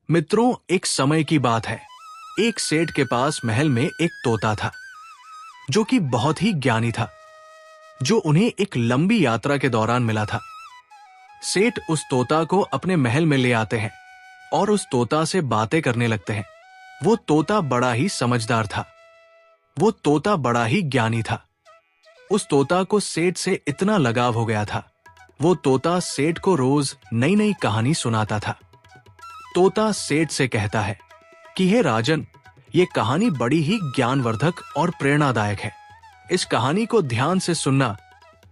मित्रों, एक समय की बात है। एक सेठ के पास महल में एक तोता था जो कि बहुत ही ज्ञानी था, जो उन्हें एक लंबी यात्रा के दौरान मिला था। सेठ उस तोता को अपने महल में ले आते हैं और उस तोता से बातें करने लगते हैं। वो तोता बड़ा ही समझदार था, वो तोता बड़ा ही ज्ञानी था। उस तोता को सेठ से इतना लगाव हो गया था, वो तोता सेठ को रोज नई नई कहानी सुनाता था। तोता सेठ से कहता है कि हे राजन, ये कहानी बड़ी ही ज्ञानवर्धक और प्रेरणादायक है। इस कहानी को ध्यान से सुनना।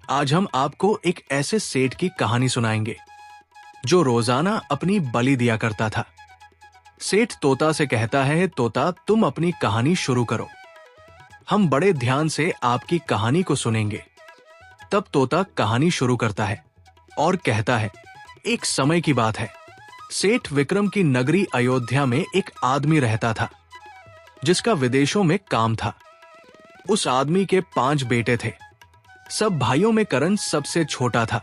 आज हम आपको एक ऐसे सेठ की कहानी सुनाएंगे जो रोजाना अपनी बलि दिया करता था। सेठ तोता से कहता है, तोता तुम अपनी कहानी शुरू करो, हम बड़े ध्यान से आपकी कहानी को सुनेंगे। तब तोता कहानी शुरू करता है और कहता है, एक समय की बात है। सेठ विक्रम की नगरी अयोध्या में एक आदमी रहता था जिसका विदेशों में काम था। उस आदमी के 5 बेटे थे। सब भाइयों में करण सबसे छोटा था।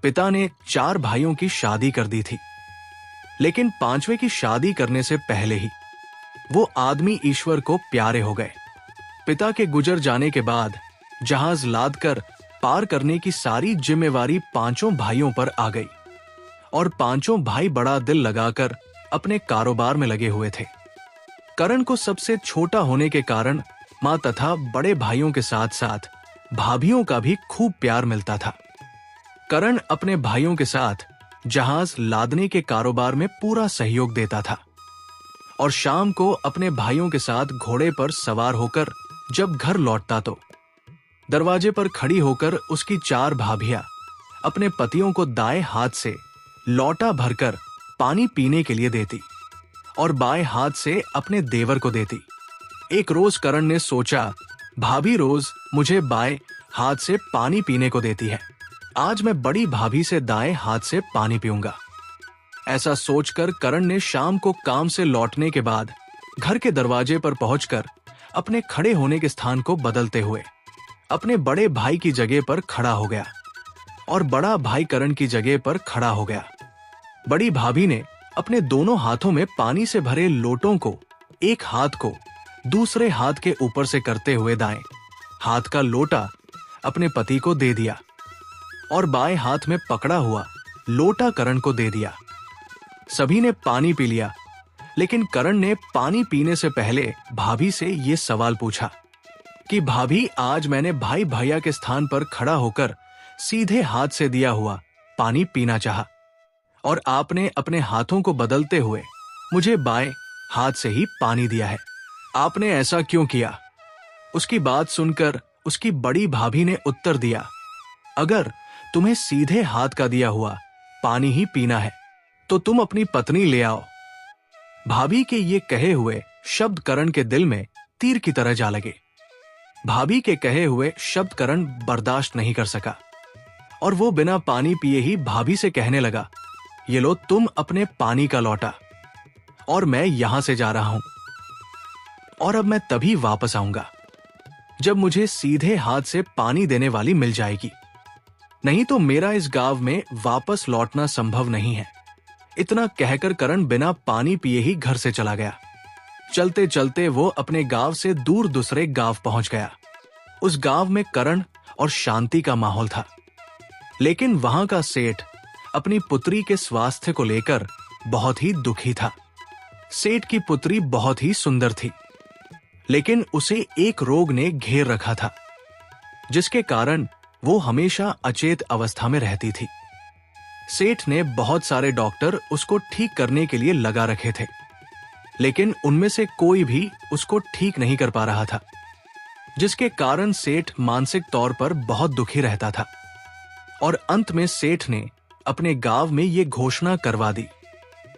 पिता ने 4 भाइयों की शादी कर दी थी, लेकिन 5वें की शादी करने से पहले ही वो आदमी ईश्वर को प्यारे हो गए। पिता के गुजर जाने के बाद जहाज लादकर पार करने की सारी जिम्मेवारी 5 भाइयों पर आ गई और 5 भाई बड़ा दिल लगाकर अपने कारोबार में लगे हुए थे। करण को सबसे छोटा होने के कारण मां तथा बड़े भाइयों के साथ साथ भाभियों का भी खूब प्यार मिलता था। करण अपने भाइयों के साथ जहाज लादने के कारोबार में पूरा सहयोग देता था और शाम को अपने भाइयों के साथ घोड़े पर सवार होकर जब घर लौटता तो दरवाजे पर खड़ी होकर उसकी 4 भाभियां अपने पतियों को दाएं हाथ से लौटा भरकर पानी पीने के लिए देती और बाएं हाथ से अपने देवर को देती। एक रोज करण ने सोचा, भाभी रोज मुझे बाएं हाथ से पानी पीने को देती है, आज मैं बड़ी भाभी से दाएं हाथ से पानी पीऊंगा। ऐसा सोचकर करण ने शाम को काम से लौटने के बाद घर के दरवाजे पर पहुंचकर अपने खड़े होने के स्थान को बदलते हुए अपने बड़े भाई की जगह पर खड़ा हो गया और बड़ा भाई करण की जगह पर खड़ा हो गया। बड़ी भाभी ने अपने दोनों हाथों में पानी से भरे लोटों को एक हाथ को दूसरे हाथ के ऊपर से करते हुए दाएं हाथ का लोटा अपने पति को दे दिया और बाएं हाथ में पकड़ा हुआ लोटा करण को दे दिया। सभी ने पानी पी लिया, लेकिन करण ने पानी पीने से पहले भाभी से ये सवाल पूछा कि भाभी, आज मैंने भाई भैया के स्थान पर खड़ा होकर सीधे हाथ से दिया हुआ पानी पीना चाहा और आपने अपने हाथों को बदलते हुए मुझे बाएं हाथ से ही पानी दिया है, आपने ऐसा क्यों किया? उसकी बात सुनकर उसकी बड़ी भाभी ने उत्तर दिया, अगर तुम्हें सीधे हाथ का दिया हुआ पानी ही पीना है तो तुम अपनी पत्नी ले आओ। भाभी के ये कहे हुए शब्द करण के दिल में तीर की तरह जा लगे। भाभी के कहे हुए शब्द करण बर्दाश्त नहीं कर सका और वो बिना पानी पिए ही भाभी से कहने लगा, ये लो तुम अपने पानी का लौटा और मैं यहां से जा रहा हूं और अब मैं तभी वापस आऊंगा जब मुझे सीधे हाथ से पानी देने वाली मिल जाएगी, नहीं तो मेरा इस गांव में वापस लौटना संभव नहीं है। इतना कहकर करण बिना पानी पिए ही घर से चला गया। चलते चलते वो अपने गांव से दूर दूसरे गांव पहुंच गया। उस गांव में करण और शांति का माहौल था, लेकिन वहां का सेठ अपनी पुत्री के स्वास्थ्य को लेकर बहुत ही दुखी था। सेठ की पुत्री बहुत ही सुंदर थी, लेकिन उसे एक रोग ने घेर रखा था, जिसके कारण वो हमेशा अचेत अवस्था में रहती थी। सेठ ने बहुत सारे डॉक्टर उसको ठीक करने के लिए लगा रखे थे, लेकिन उनमें से कोई भी उसको ठीक नहीं कर पा रहा था, जिसके कारण सेठ मानसिक तौर पर बहुत दुखी रहता था। और अंत में सेठ ने अपने गांव में ये घोषणा करवा दी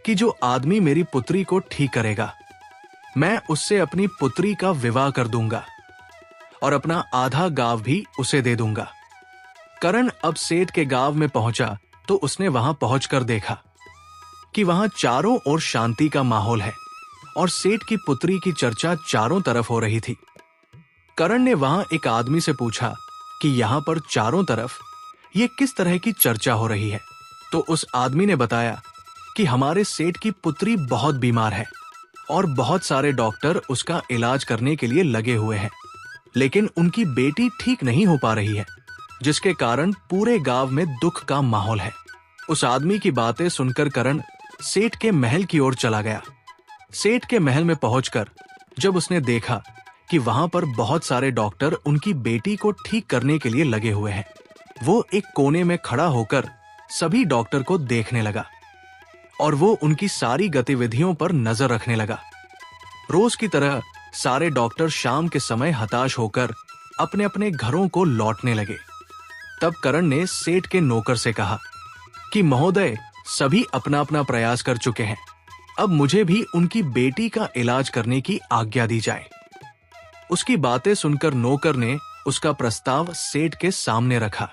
कि जो आदमी मेरी पुत्री को ठीक करेगा, मैं उससे अपनी पुत्री का विवाह कर दूंगा और अपना आधा गांव भी उसे दे दूंगा। करण अब सेठ के गांव में पहुंचा तो उसने वहां पहुंचकर देखा कि वहां चारों ओर शांति का माहौल है और सेठ की पुत्री की चर्चा चारों तरफ हो रही थी। करण ने वहां एक आदमी से पूछा कि यहां पर चारों तरफ ये किस तरह की चर्चा हो रही है, तो उस आदमी ने बताया कि हमारे सेठ की पुत्री बहुत बीमार है और बहुत सारे डॉक्टर उसका इलाज करने के लिए लगे हुए हैं, लेकिन उनकी बेटी ठीक नहीं हो पा रही है, जिसके कारण पूरे गांव में दुख का माहौल है। उस आदमी की बातें सुनकर करण सेठ के महल की ओर चला गया। सेठ के महल में पहुंचकर जब उसने देखा कि वहां पर बहुत सारे डॉक्टर उनकी बेटी को ठीक करने के लिए लगे हुए हैं, वो एक कोने में खड़ा होकर सभी डॉक्टर को देखने लगा और वो उनकी सारी गतिविधियों पर नजर रखने लगा। रोज की तरह सारे डॉक्टर शाम के समय हताश होकर अपने अपने घरों को लौटने लगे। तब करण ने सेठ के नौकर से कहा कि महोदय, सभी अपना अपना प्रयास कर चुके हैं, अब मुझे भी उनकी बेटी का इलाज करने की आज्ञा दी जाए। उसकी बातें सुनकर नौकर ने उसका प्रस्ताव सेठ के सामने रखा।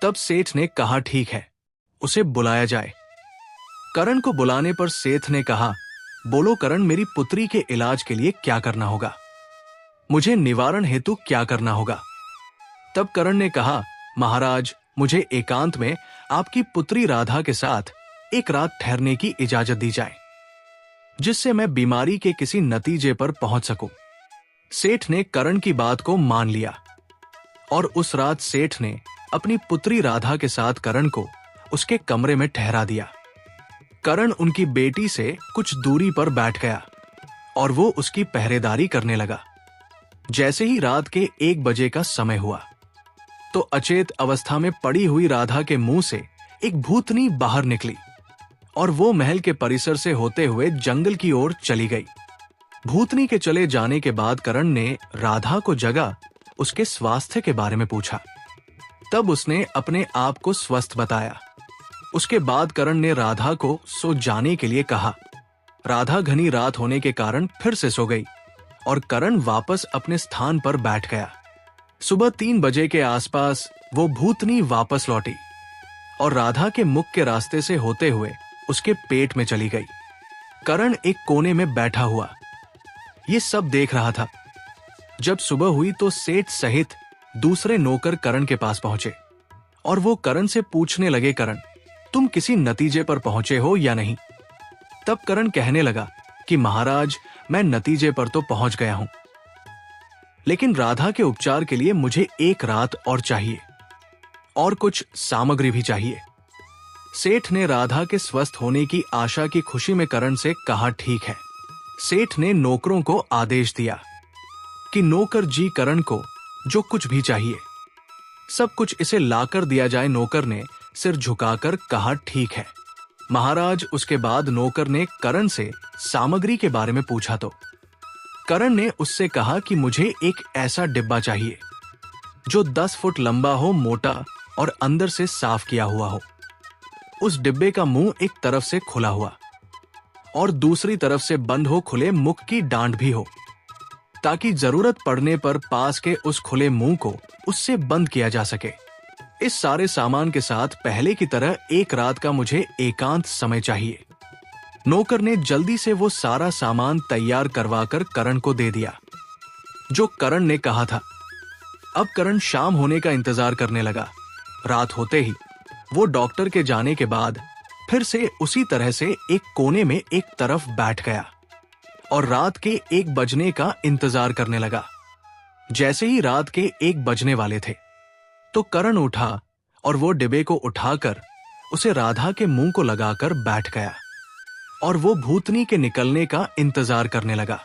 तब सेठ ने कहा, ठीक है, उसे बुलाया जाए। करण को बुलाने पर सेठ ने कहा, बोलो करण, मेरी पुत्री के इलाज के लिए क्या करना होगा? मुझे निवारण हेतु क्या करना होगा? तब करण ने कहा, महाराज, मुझे एकांत में आपकी पुत्री राधा के साथ एक रात ठहरने की इजाजत दी जाए, जिससे मैं बीमारी के किसी नतीजे पर पहुंच सकूं। सेठ ने करण की बात को मान लिया और उस रात सेठ ने अपनी पुत्री राधा के साथ करण को उसके कमरे में ठहरा दिया। करण उनकी बेटी से कुछ दूरी पर बैठ गया और वो उसकी पहरेदारी करने लगा। जैसे ही रात के 1 बजे का समय हुआ तो अचेत अवस्था में पड़ी हुई राधा के मुंह से एक भूतनी बाहर निकली और वो महल के परिसर से होते हुए जंगल की ओर चली गई। भूतनी के चले जाने के बाद करण ने राधा को जगा उसके स्वास्थ्य के बारे में पूछा। तब उसने अपने आप को स्वस्थ बताया। उसके बाद करण ने राधा को सो जाने के लिए कहा। राधा घनी रात होने के कारण फिर से सो गई और करण वापस अपने स्थान पर बैठ गया। सुबह 3 बजे के आसपास वो भूतनी वापस लौटी और राधा के मुख के रास्ते से होते हुए उसके पेट में चली गई। करण एक कोने में बैठा हुआ ये सब देख रहा था। जब सुबह हुई तो सेठ सहित दूसरे नौकर करण के पास पहुंचे और वो करण से पूछने लगे, करण, तुम किसी नतीजे पर पहुंचे हो या नहीं? तब करण कहने लगा कि महाराज, मैं नतीजे पर तो पहुंच गया हूं, लेकिन राधा के उपचार के लिए मुझे 1 रात और चाहिए और कुछ सामग्री भी चाहिए। सेठ ने राधा के स्वस्थ होने की आशा की खुशी में करण से कहा, ठीक है। सेठ ने नौकरों को आदेश दिया कि नौकर जी करण को जो कुछ भी चाहिए सब कुछ इसे लाकर दिया जाए। नौकर ने सिर झुकाकर कहा, ठीक है महाराज। उसके बाद नौकर ने करण से सामग्री के बारे में पूछा तो करण ने उससे कहा कि मुझे एक ऐसा डिब्बा चाहिए जो 10 फुट लंबा हो, मोटा और अंदर से साफ किया हुआ हो। उस डिब्बे का मुंह एक तरफ से खुला हुआ और दूसरी तरफ से बंद हो, खुले मुख की डांट भी हो, ताकि जरूरत पड़ने पर पास के उस खुले मुंह को उससे बंद किया जा सके। इस सारे सामान के साथ पहले की तरह 1 रात का मुझे एकांत समय चाहिए। नौकर ने जल्दी से वो सारा सामान तैयार करवाकर करण को दे दिया जो करण ने कहा था। अब करण शाम होने का इंतजार करने लगा। रात होते ही वो डॉक्टर के जाने के बाद फिर से उसी तरह से एक कोने में एक तरफ बैठ गया और रात के 1 बजने का इंतजार करने लगा। जैसे ही रात के 1 बजने वाले थे तो करण उठा और वो डिब्बे को उठाकर उसे राधा के मुंह को लगाकर बैठ गया और वो भूतनी के निकलने का इंतजार करने लगा।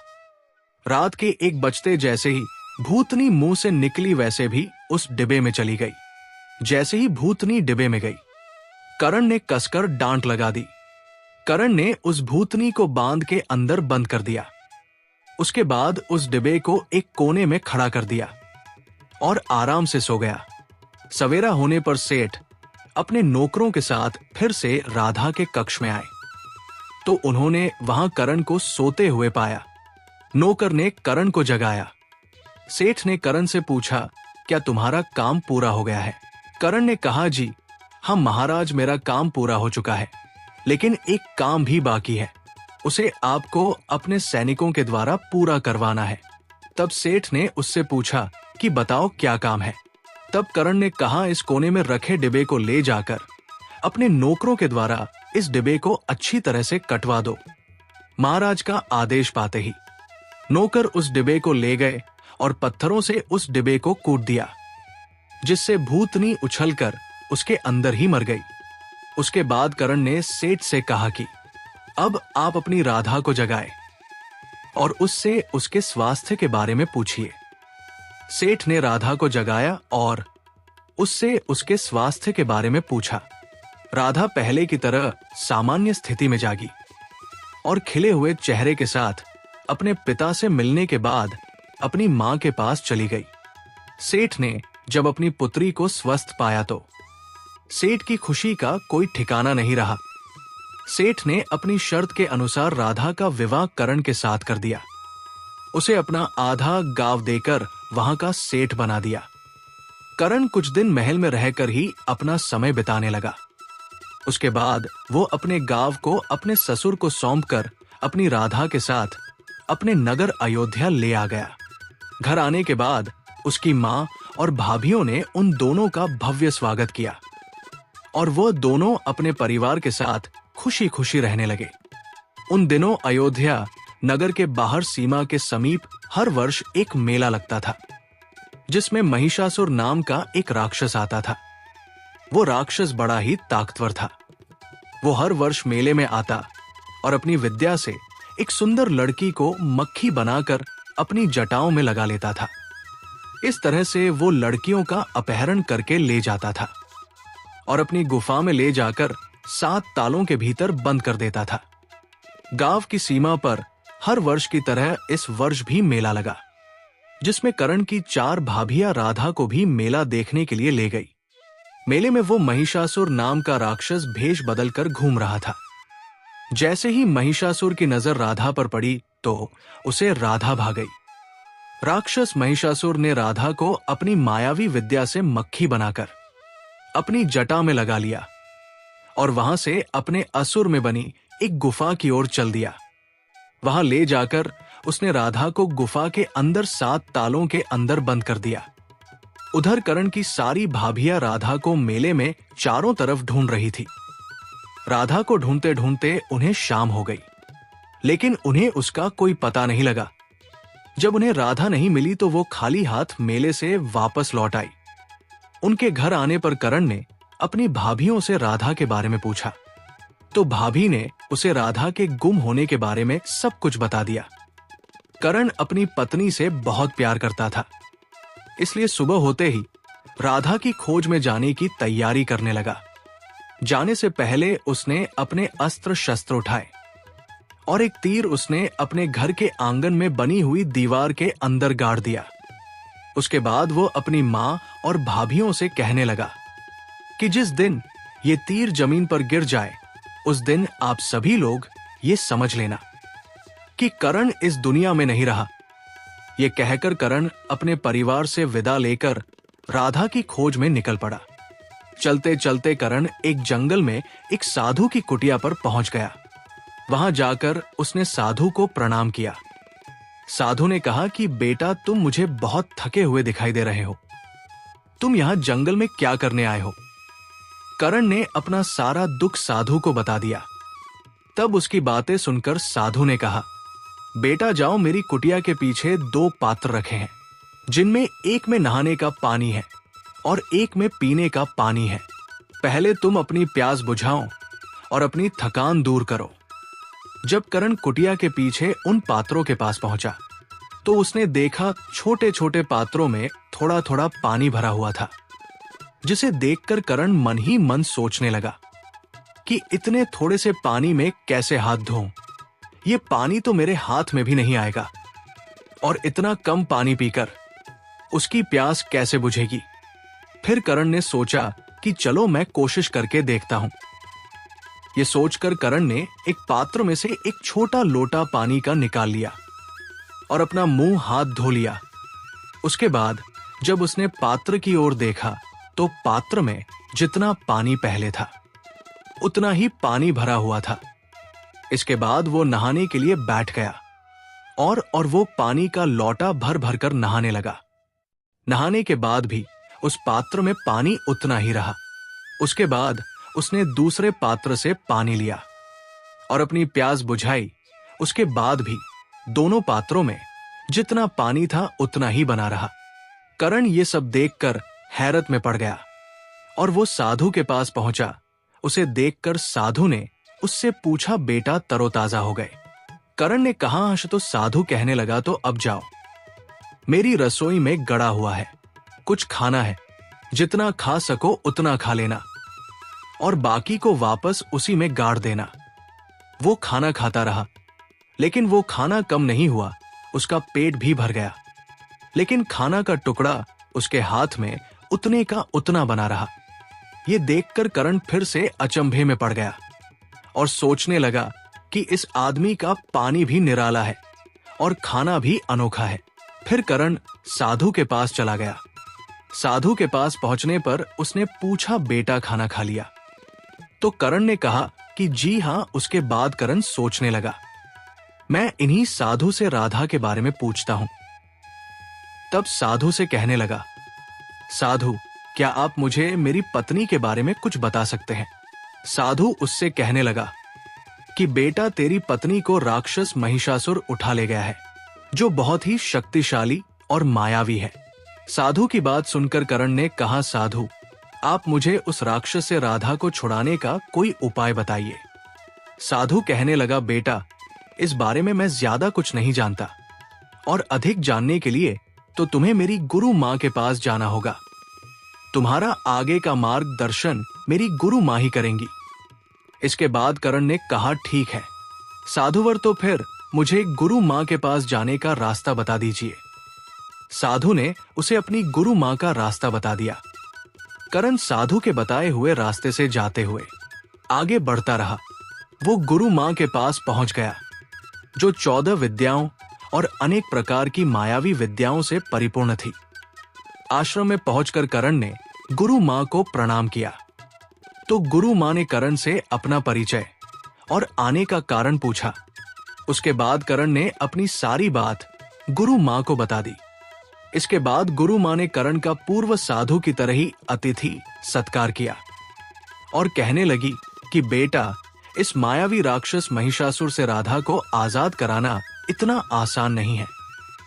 रात के 1 बजते जैसे ही भूतनी मुंह से निकली वैसे भी उस डिब्बे में चली गई। जैसे ही भूतनी डिब्बे में गई, करण ने कसकर डांट लगा दी। करण ने उस भूतनी को बांध के अंदर बंद कर दिया। उसके बाद उस डिब्बे को एक कोने में खड़ा कर दिया और आराम से सो गया। सवेरा होने पर सेठ अपने नौकरों के साथ फिर से राधा के कक्ष में आए तो उन्होंने वहां करण को सोते हुए पाया। नौकर ने करण को जगाया। सेठ ने करण से पूछा, क्या तुम्हारा काम पूरा हो गया है? करण ने कहा, जी हाँ महाराज, मेरा काम पूरा हो चुका है, लेकिन एक काम भी बाकी है, उसे आपको अपने सैनिकों के द्वारा पूरा करवाना है। तब सेठ ने उससे पूछा कि बताओ क्या काम है? तब करण ने कहा, इस कोने में रखे डिब्बे को ले जाकर अपने नौकरों के द्वारा इस डिब्बे को अच्छी तरह से कटवा दो। महाराज का आदेश पाते ही नौकर उस डिब्बे को ले गए और पत्थरों से उस डिब्बे को कूट दिया, जिससे भूतनी उछलकर उसके अंदर ही मर गई। उसके बाद करण ने सेठ से कहा कि अब आप अपनी राधा को जगाए और उससे उसके स्वास्थ्य के बारे में पूछिए। सेठ ने राधा को जगाया और उससे उसके स्वास्थ्य के बारे में पूछा। राधा पहले की तरह सामान्य स्थिति में जागी और खिले हुए चेहरे के साथ अपने पिता से मिलने के बाद अपनी मां के पास चली गई। सेठ ने जब अपनी पुत्री को स्वस्थ पाया तो सेठ की खुशी का कोई ठिकाना नहीं रहा। सेठ ने अपनी शर्त के अनुसार राधा का विवाह करण के साथ कर दिया। उसे अपना आधा गांव देकर वहां का सेठ बना दिया। करण कुछ दिन महल में रहकर ही अपना समय बिताने लगा। उसके बाद वो अपने गांव को अपने ससुर को सौंपकर अपनी राधा के साथ अपने नगर अयोध्या ले आ गया। घर आने के बाद उसकी मां और भाभियों ने उन दोनों का भव्य स्वागत किया और वो दोनों अपने परिवार के साथ खुशी खुशी रहने लगे। उन दिनों अयोध्या नगर के बाहर सीमा के समीप हर वर्ष एक मेला लगता था, जिसमें महिषासुर नाम का एक राक्षस आता था। वो राक्षस बड़ा ही ताकतवर था। वो हर वर्ष मेले में आता और अपनी विद्या से एक सुंदर लड़की को मक्खी बनाकर अपनी जटाओं में लगा लेता था। इस तरह से वो लड़कियों का अपहरण करके ले जाता था और अपनी गुफा में ले जाकर 7 तालों के भीतर बंद कर देता था। गांव की सीमा पर हर वर्ष की तरह इस वर्ष भी मेला लगा, जिसमें करण की 4 भाभियां राधा को भी मेला देखने के लिए ले गई। मेले में वो महिषासुर नाम का राक्षस भेष बदलकर घूम रहा था। जैसे ही महिषासुर की नजर राधा पर पड़ी तो उसे राधा भा गई। राक्षस महिषासुर ने राधा को अपनी मायावी विद्या से मक्खी बनाकर अपनी जटा में लगा लिया और वहां से अपने असुर में बनी एक गुफा की ओर चल दिया। वहां ले जाकर उसने राधा को गुफा के अंदर 7 तालों के अंदर बंद कर दिया। उधर करण की सारी भाभियां राधा को मेले में चारों तरफ ढूंढ रही थी। राधा को ढूंढते ढूंढते उन्हें शाम हो गई, लेकिन उन्हें उसका कोई पता नहीं लगा। जब उन्हें राधा नहीं मिली तो वो खाली हाथ मेले से वापस लौट आई। उनके घर आने पर करण ने अपनी भाभियों से राधा के बारे में पूछा, तो भाभी ने उसे राधा के गुम होने के बारे में सब कुछ बता दिया। करण अपनी पत्नी से बहुत प्यार करता था, इसलिए सुबह होते ही राधा की खोज में जाने की तैयारी करने लगा। जाने से पहले उसने अपने अस्त्र शस्त्र उठाए और एक तीर उसने अपने घर के आंगन में बनी हुई दीवार के अंदर गाड़ दिया। उसके बाद वो अपनी मां और भाभियों से कहने लगा कि जिस दिन ये तीर जमीन पर गिर जाए उस दिन आप सभी लोग ये समझ लेना कि करण इस दुनिया में नहीं रहा। ये कहकर करण अपने परिवार से विदा लेकर राधा की खोज में निकल पड़ा। चलते चलते करण एक जंगल में एक साधु की कुटिया पर पहुंच गया। वहां जाकर उसने साधु को प्रणाम किया। साधु ने कहा कि बेटा, तुम मुझे बहुत थके हुए दिखाई दे रहे हो। तुम यहां जंगल में क्या करने आए हो? करण ने अपना सारा दुख साधु को बता दिया। तब उसकी बातें सुनकर साधु ने कहा, बेटा जाओ, मेरी कुटिया के पीछे 2 पात्र रखे हैं, जिनमें एक में नहाने का पानी है और एक में पीने का पानी है। पहले तुम अपनी प्यास बुझाओ और अपनी थकान दूर करो। जब करण कुटिया के पीछे उन पात्रों के पास पहुंचा तो उसने देखा छोटे छोटे पात्रों में थोड़ा थोड़ा पानी भरा हुआ था, जिसे देखकर करण मन ही मन सोचने लगा कि इतने थोड़े से पानी में कैसे हाथ धोऊं? ये पानी तो मेरे हाथ में भी नहीं आएगा और इतना कम पानी पीकर उसकी प्यास कैसे बुझेगी? फिर करण ने सोचा कि चलो मैं कोशिश करके देखता हूं। ये सोचकर करण ने एक पात्र में से एक छोटा लोटा पानी का निकाल लिया और अपना मुंह हाथ धो लिया। उसके बाद जब उसने पात्र की ओर देखा तो पात्र में जितना पानी पहले था उतना ही पानी भरा हुआ था। इसके बाद वो नहाने के लिए बैठ गया और वो पानी का लोटा भर भर कर नहाने लगा। नहाने के बाद भी उस पात्र में पानी उतना ही रहा। उसके बाद उसने दूसरे पात्र से पानी लिया और अपनी प्यास बुझाई। उसके बाद भी दोनों पात्रों में जितना पानी था उतना ही बना रहा। करण ये सब देखकर हैरत में पड़ गया और वो साधु के पास पहुंचा। उसे देखकर साधु ने उससे पूछा, बेटा तरोताजा हो गए? करण ने कहा, हाँ। तो साधु कहने लगा, तो अब जाओ, मेरी रसोई में गड़ा हुआ है, कुछ खाना है, जितना खा सको उतना खा लेना और बाकी को वापस उसी में गाड़ देना। वो खाना खाता रहा, लेकिन वो खाना कम नहीं हुआ, उसका पेट भी भर गया, लेकिन खाना का टुकड़ा उसके हाथ में उतने का उतना बना रहा। ये देखकर करण फिर से अचंभे में पड़ गया और सोचने लगा कि इस आदमी का पानी भी निराला है और खाना भी अनोखा है। फिर करण साधु के पास चला गया। साधु के पास पहुंचने पर उसने पूछा, बेटा खाना खा लिया? तो करण ने कहा कि जी हां। उसके बाद करण सोचने लगा, मैं इन्हीं साधु से राधा के बारे में पूछता हूं। तब साधु से कहने लगा, साधु, क्या आप मुझे मेरी पत्नी के बारे में कुछ बता सकते हैं? साधु उससे कहने लगा कि बेटा, तेरी पत्नी को राक्षस महिषासुर उठा ले गया है, जो बहुत ही शक्तिशाली और मायावी है। साधु की बात सुनकर करण ने कहा, साधु, आप मुझे उस राक्षस से राधा को छुड़ाने का कोई उपाय बताइए। साधु कहने लगा, बेटा, इस बारे में मैं ज्यादा कुछ नहीं जानता और अधिक जानने के लिए तो तुम्हें मेरी गुरु मां के पास जाना होगा। तुम्हारा आगे का मार्गदर्शन मेरी गुरु मां ही करेंगी। इसके बाद करण ने कहा, ठीक है साधुवर, तो फिर मुझे गुरु मां के पास जाने का रास्ता बता दीजिए। साधु ने उसे अपनी गुरु मां का रास्ता बता दिया। करण साधु के बताए हुए रास्ते से जाते हुए आगे बढ़ता रहा। वो गुरु मां के पास पहुंच गया, जो 14 विद्याओं और अनेक प्रकार की मायावी विद्याओं से परिपूर्ण थी। आश्रम में पहुंचकर करण ने गुरु मां को प्रणाम किया। तो गुरु मां ने करण से अपना परिचय और आने का कारण पूछा। उसके बाद करण ने अपनी सारी बात गुरु मां को बता दी। इसके बाद गुरु मां ने करण का पूर्व साधु की तरह ही अतिथि सत्कार किया और कहने लगी कि बेटा, इस मायावी राक्षस महिषासुर से राधा को आजाद कराना इतना आसान नहीं है।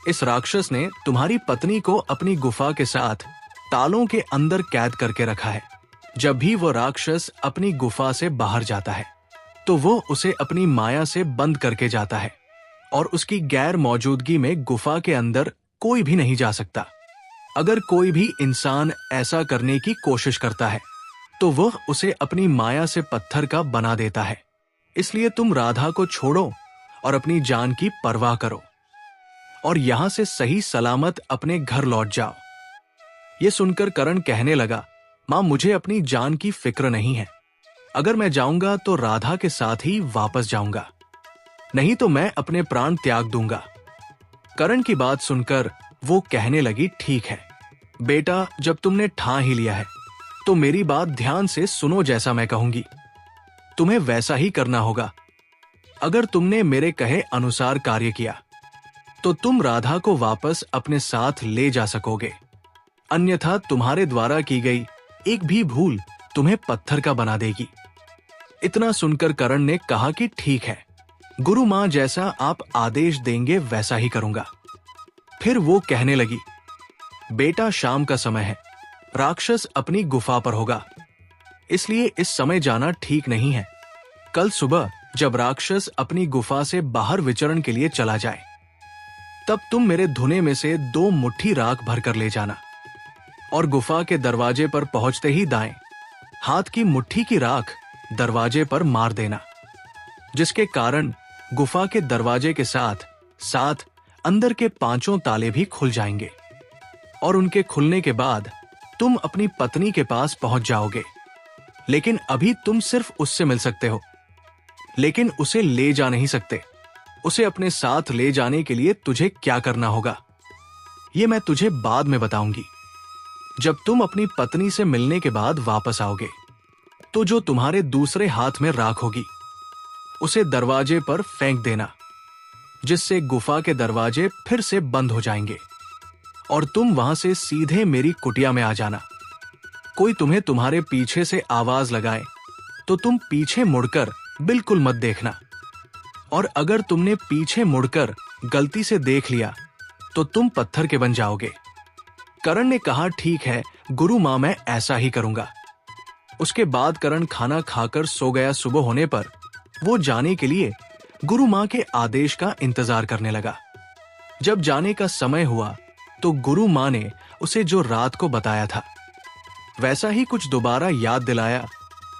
इस राक्षस ने तुम्हारी पत्नी को अपनी गुफा के साथ तालों के अंदर कैद करके रखा है। जब भी वो राक्षस अपनी गुफा से बाहर जाता है तो वो उसे अपनी माया से बंद करके जाता है और उसकी गैर मौजूदगी में गुफा के अंदर कोई भी नहीं जा सकता। अगर कोई भी इंसान ऐसा करने की कोशिश करता है तो वह उसे अपनी माया से पत्थर का बना देता है। इसलिए तुम राधा को छोड़ो और अपनी जान की परवाह करो और यहां से सही सलामत अपने घर लौट जाओ। ये सुनकर करण कहने लगा, मां, मुझे अपनी जान की फिक्र नहीं है। अगर मैं जाऊंगा तो राधा के साथ ही वापस जाऊंगा, नहीं तो मैं अपने प्राण त्याग दूंगा। करण की बात सुनकर वो कहने लगी, ठीक है बेटा, जब तुमने ठान ही लिया है तो मेरी बात ध्यान से सुनो। जैसा मैं कहूंगी तुम्हें वैसा ही करना होगा। अगर तुमने मेरे कहे अनुसार कार्य किया तो तुम राधा को वापस अपने साथ ले जा सकोगे, अन्यथा तुम्हारे द्वारा की गई एक भी भूल तुम्हें पत्थर का बना देगी। इतना सुनकर करण ने कहा कि ठीक है गुरु मां, जैसा आप आदेश देंगे वैसा ही करूंगा। फिर वो कहने लगी, बेटा, शाम का समय है, राक्षस अपनी गुफा पर होगा, इसलिए इस समय जाना ठीक नहीं है। कल सुबह जब राक्षस अपनी गुफा से बाहर विचरण के लिए चला जाए तब तुम मेरे धुने में से 2 मुट्ठी राख भरकर ले जाना और गुफा के दरवाजे पर पहुंचते ही दाएं हाथ की मुट्ठी की राख दरवाजे पर मार देना, जिसके कारण गुफा के दरवाजे के साथ साथ अंदर के 5 ताले भी खुल जाएंगे और उनके खुलने के बाद तुम अपनी पत्नी के पास पहुंच जाओगे। लेकिन अभी तुम सिर्फ उससे मिल सकते हो, लेकिन उसे ले जा नहीं सकते। उसे अपने साथ ले जाने के लिए तुझे क्या करना होगा ये मैं तुझे बाद में बताऊंगी। जब तुम अपनी पत्नी से मिलने के बाद वापस आओगे तो जो तुम्हारे दूसरे हाथ में राख होगी उसे दरवाजे पर फेंक देना, जिससे गुफा के दरवाजे फिर से बंद हो जाएंगे और तुम वहां से सीधे मेरी कुटिया में आ जाना। कोई तुम्हें तुम्हारे पीछे से आवाज लगाए तो तुम पीछे मुड़कर बिल्कुल मत देखना, और अगर तुमने पीछे मुड़कर गलती से देख लिया तो तुम पत्थर के बन जाओगे। करण ने कहा, ठीक है गुरु मां, मैं ऐसा ही करूंगा। उसके बाद करण खाना खाकर सो गया। सुबह होने पर वो जाने के लिए गुरु मां के आदेश का इंतजार करने लगा। जब जाने का समय हुआ तो गुरु मां ने उसे जो रात को बताया था वैसा ही कुछ दोबारा याद दिलाया।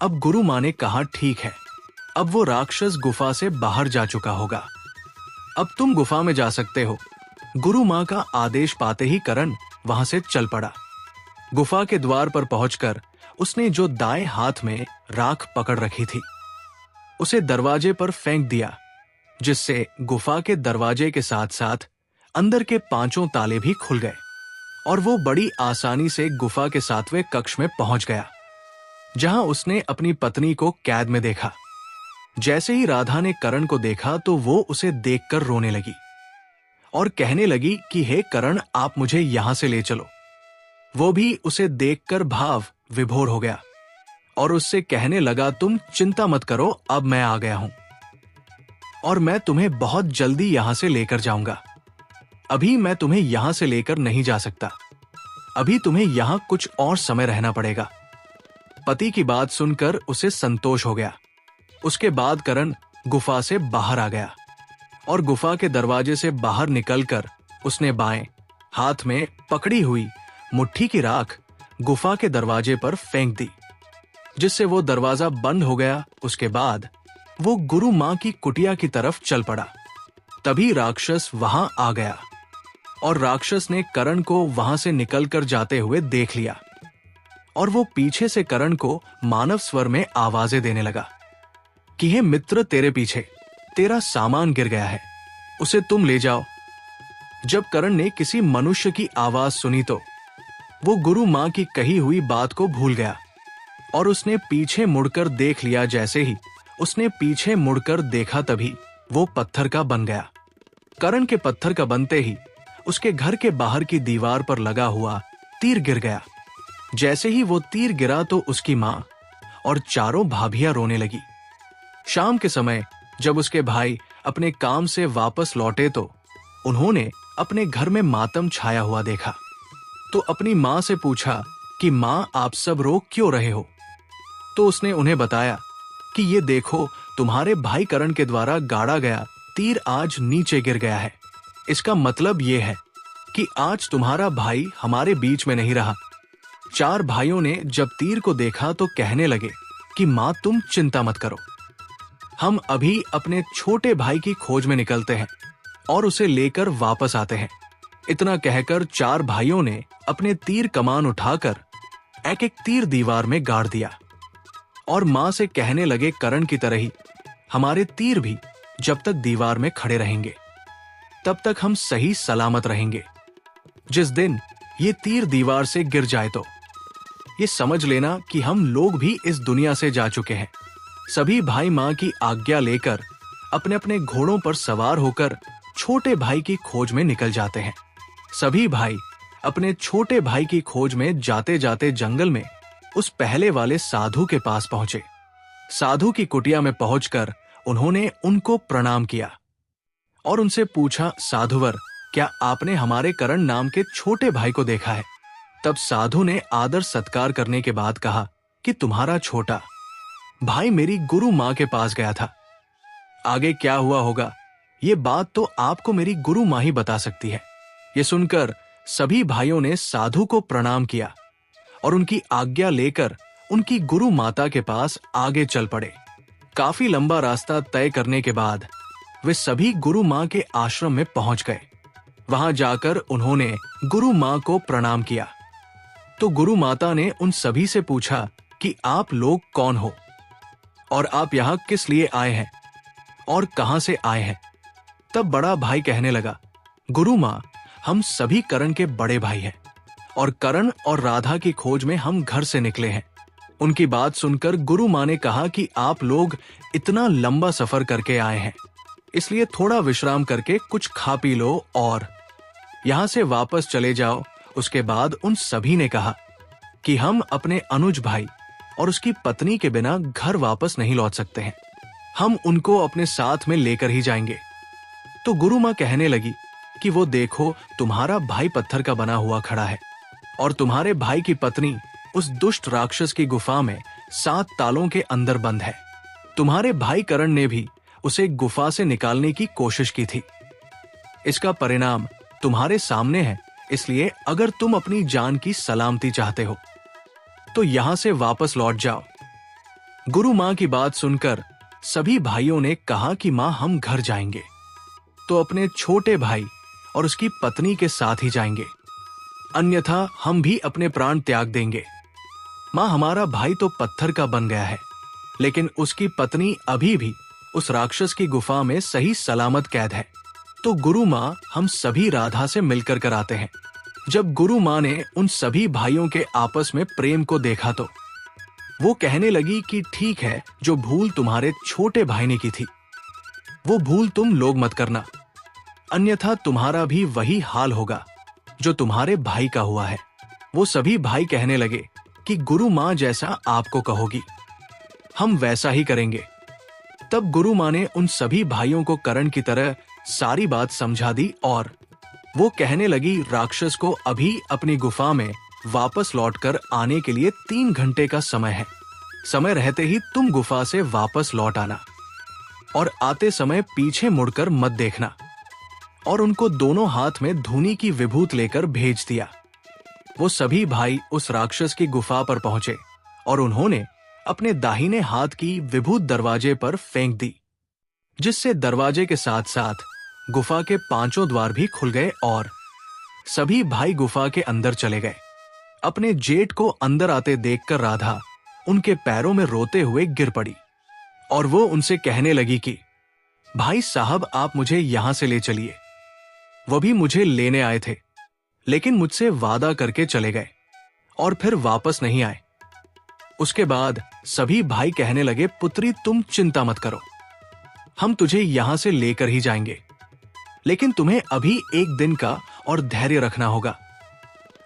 अब गुरु मां ने कहा, ठीक है, अब वो राक्षस गुफा से बाहर जा चुका होगा, अब तुम गुफा में जा सकते हो। गुरु मां का आदेश पाते ही करण वहां से चल पड़ा। गुफा के द्वार पर पहुंचकर उसने जो दाएं हाथ में राख पकड़ रखी थी उसे दरवाजे पर फेंक दिया, जिससे गुफा के दरवाजे के साथ साथ अंदर के 5 ताले भी खुल गए और वो बड़ी आसानी से गुफा के 7वें कक्ष में पहुंच गया, जहां उसने अपनी पत्नी को कैद में देखा। जैसे ही राधा ने करण को देखा तो वो उसे देखकर रोने लगी और कहने लगी कि हे करण, आप मुझे यहां से ले चलो। वो भी उसे देखकर भाव विभोर हो गया और उससे कहने लगा, तुम चिंता मत करो, अब मैं आ गया हूं और मैं तुम्हें बहुत जल्दी यहां से लेकर जाऊंगा। अभी मैं तुम्हें यहां से लेकर नहीं जा सकता, अभी तुम्हें यहां कुछ और समय रहना पड़ेगा। पति की बात सुनकर उसे संतोष हो गया। उसके बाद करण गुफा से बाहर आ गया और गुफा के दरवाजे से बाहर निकलकर उसने बाएं हाथ में पकड़ी हुई मुट्ठी की राख गुफा के दरवाजे पर फेंक दी, जिससे वो दरवाजा बंद हो गया। उसके बाद वो गुरु मां की कुटिया की तरफ चल पड़ा। तभी राक्षस वहां आ गया और राक्षस ने करण को वहां से निकलकर जाते हुए देख लिया और वो पीछे से करण को मानव स्वर में आवाजें देने लगा कि हे मित्र, तेरे पीछे तेरा सामान गिर गया है, उसे तुम ले जाओ। जब करण ने किसी मनुष्य की आवाज सुनी तो वो गुरु मां की कही हुई बात को भूल गया और उसने पीछे मुड़कर देख लिया। जैसे ही उसने पीछे मुड़कर देखा तभी वो पत्थर का बन गया। करण के पत्थर का बनते ही उसके घर के बाहर की दीवार पर लगा हुआ तीर गिर गया। जैसे ही वो तीर गिरा तो उसकी मां और चारों भाभियां रोने लगी। शाम के समय जब उसके भाई अपने काम से वापस लौटे तो उन्होंने अपने घर में मातम छाया हुआ देखा, तो अपनी मां से पूछा कि मां, आप सब रो क्यों रहे हो? तो उसने उन्हें बताया कि ये देखो, तुम्हारे भाई करण के द्वारा गाड़ा गया तीर आज नीचे गिर गया है। इसका मतलब ये है कि आज तुम्हारा भाई हमारे बीच में नहीं रहा। 4 भाइयों ने जब तीर को देखा तो कहने लगे कि मां, तुम चिंता मत करो, हम अभी अपने छोटे भाई की खोज में निकलते हैं और उसे लेकर वापस आते हैं। इतना कहकर 4 भाइयों ने अपने तीर कमान उठाकर एक एक तीर दीवार में गाड़ दिया और मां से कहने लगे, करण की तरह ही हमारे तीर भी जब तक दीवार में खड़े रहेंगे तब तक हम सही सलामत रहेंगे। जिस दिन ये तीर दीवार से गिर जाए तो ये समझ लेना कि हम लोग भी इस दुनिया से जा चुके हैं। सभी भाई मां की आज्ञा लेकर अपने अपने घोड़ों पर सवार होकर छोटे भाई की खोज में निकल जाते हैं। सभी भाई अपने छोटे भाई की खोज में जाते जाते जंगल में उस पहले वाले साधु के पास पहुंचे। साधु की कुटिया में पहुंचकर उन्होंने उनको प्रणाम किया और उनसे पूछा, साधुवर, क्या आपने हमारे करण नाम के छोटे भाई को देखा है? तब साधु ने आदर सत्कार करने के बाद कहा कि तुम्हारा छोटा भाई मेरी गुरु मां के पास गया था। आगे क्या हुआ होगा ये बात तो आपको मेरी गुरु मां ही बता सकती है। ये सुनकर सभी भाइयों ने साधु को प्रणाम किया और उनकी आज्ञा लेकर उनकी गुरु माता के पास आगे चल पड़े। काफी लंबा रास्ता तय करने के बाद वे सभी गुरु मां के आश्रम में पहुंच गए। वहां जाकर उन्होंने गुरु मां को प्रणाम किया तो गुरु माता ने उन सभी से पूछा कि आप लोग कौन हो और आप यहां किस लिए आए हैं और कहां से आए हैं? तब बड़ा भाई कहने लगा, गुरु मां, हम सभी करण के बड़े भाई हैं और करण और राधा की खोज में हम घर से निकले हैं। उनकी बात सुनकर गुरु मां ने कहा कि आप लोग इतना लंबा सफर करके आए हैं, इसलिए थोड़ा विश्राम करके कुछ खा पी लो और यहां से वापस चले जाओ। उसके बाद उन सभी ने कहा कि हम अपने अनुज भाई और उसकी पत्नी के बिना घर वापस नहीं लौट सकते हैं। हम उनको अपने साथ में लेकर ही जाएंगे। तो गुरु माँ कहने लगी कि वो देखो, तुम्हारा भाई पत्थर का बना हुआ खड़ा है और तुम्हारे भाई की पत्नी उस दुष्ट राक्षस की गुफा में 7 तालों के अंदर बंद है। तुम्हारे भाई करण ने भी उसे गुफा से निकालने की कोशिश की थी। इसका परिणाम तुम्हारे सामने है, इसलिए अगर तुम अपनी जान की सलामती चाहते हो तो यहां से वापस लौट जाओ। गुरु मां की बात सुनकर सभी भाइयों ने कहा कि मां, हम घर जाएंगे तो अपने छोटे भाई और उसकी पत्नी के साथ ही जाएंगे, अन्यथा हम भी अपने प्राण त्याग देंगे। मां, हमारा भाई तो पत्थर का बन गया है, लेकिन उसकी पत्नी अभी भी उस राक्षस की गुफा में सही सलामत कैद है। तो गुरु मां हम सभी राधा से मिलकर कराते हैं। जब गुरु मां ने उन सभी भाइयों के आपस में प्रेम को देखा तो वो कहने लगी कि ठीक है, जो भूल तुम्हारे छोटे भाई ने की थी वो भूल तुम लोग मत करना, अन्यथा तुम्हारा भी वही हाल होगा जो तुम्हारे भाई का हुआ है। वो सभी भाई कहने लगे कि गुरु मां जैसा आपको कहोगी हम वैसा ही करेंगे। तब गुरु मां ने उन सभी भाइयों को करण की तरह सारी बात समझा दी और वो कहने लगी, राक्षस को अभी अपनी गुफा में वापस लौटकर आने के लिए 3 घंटे का समय है। समय रहते ही तुम गुफा से वापस लौट आना और आते समय पीछे मुड़कर मत देखना। और उनको दोनों हाथ में धूनी की विभूत लेकर भेज दिया। वो सभी भाई उस राक्षस की गुफा पर पहुंचे और उन्होंने अपने दाहिने हाथ की विभूत दरवाजे पर फेंक दी, जिससे दरवाजे के साथ साथ गुफा के 5 द्वार भी खुल गए और सभी भाई गुफा के अंदर चले गए। अपने जेठ को अंदर आते देखकर राधा उनके पैरों में रोते हुए गिर पड़ी और वो उनसे कहने लगी कि भाई साहब, आप मुझे यहां से ले चलिए। वो भी मुझे लेने आए थे, लेकिन मुझसे वादा करके चले गए और फिर वापस नहीं आए। उसके बाद सभी भाई कहने लगे, पुत्री तुम चिंता मत करो, हम तुझे यहां से लेकर ही जाएंगे, लेकिन तुम्हें अभी 1 दिन का और धैर्य रखना होगा।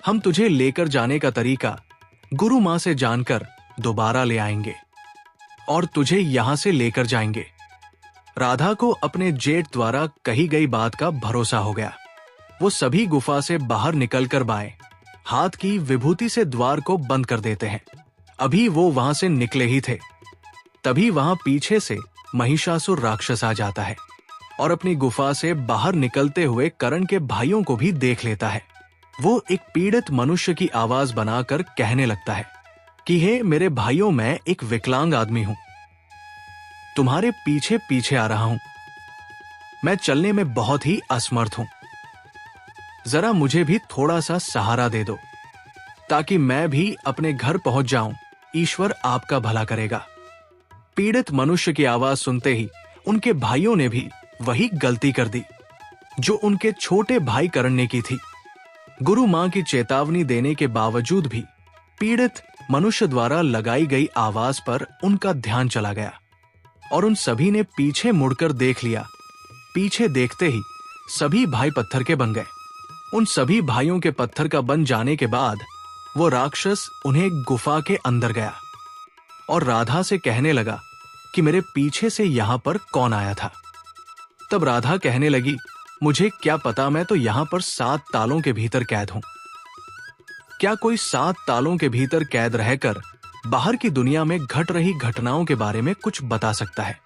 हम तुझे लेकर जाने का तरीका गुरु मां से जानकर दोबारा ले आएंगे और तुझे यहां से लेकर जाएंगे। राधा को अपने जेठ द्वारा कही गई बात का भरोसा हो गया। वो सभी गुफा से बाहर निकलकर बाएं हाथ की विभूति से द्वार को बंद कर देते हैं। अभी वो वहां से निकले ही थे, तभी वहां पीछे से महिषासुर राक्षस आ जाता है और अपनी गुफा से बाहर निकलते हुए करण के भाइयों को भी देख लेता है। वो एक पीड़ित मनुष्य की आवाज बनाकर कहने लगता है कि हे मेरे भाइयों, मैं एक विकलांग आदमी हूं, तुम्हारे पीछे पीछे आ रहा हूं। मैं चलने में बहुत ही असमर्थ हूं, जरा मुझे भी थोड़ा सा सहारा दे दो ताकि मैं भी अपने घर पहुंच जाऊं। ईश्वर आपका भला करेगा। पीड़ित मनुष्य की आवाज सुनते ही उनके भाइयों ने भी वही गलती कर दी जो उनके छोटे भाई करण ने की थी। गुरु मां की चेतावनी देने के बावजूद भी पीड़ित मनुष्य द्वारा लगाई गई आवाज पर उनका ध्यान चला गया और उन सभी ने पीछे मुड़कर देख लिया। पीछे देखते ही सभी भाई पत्थर के बन गए। उन सभी भाइयों के पत्थर का बन जाने के बाद वो राक्षस उन्हें गुफा के अंदर गया और राधा से कहने लगा कि मेरे पीछे से यहां पर कौन आया था। तब राधा कहने लगी, मुझे क्या पता, मैं तो यहां पर 7 तालों के भीतर कैद हूं। क्या कोई 7 तालों के भीतर कैद रहकर बाहर की दुनिया में घट रही घटनाओं के बारे में कुछ बता सकता है?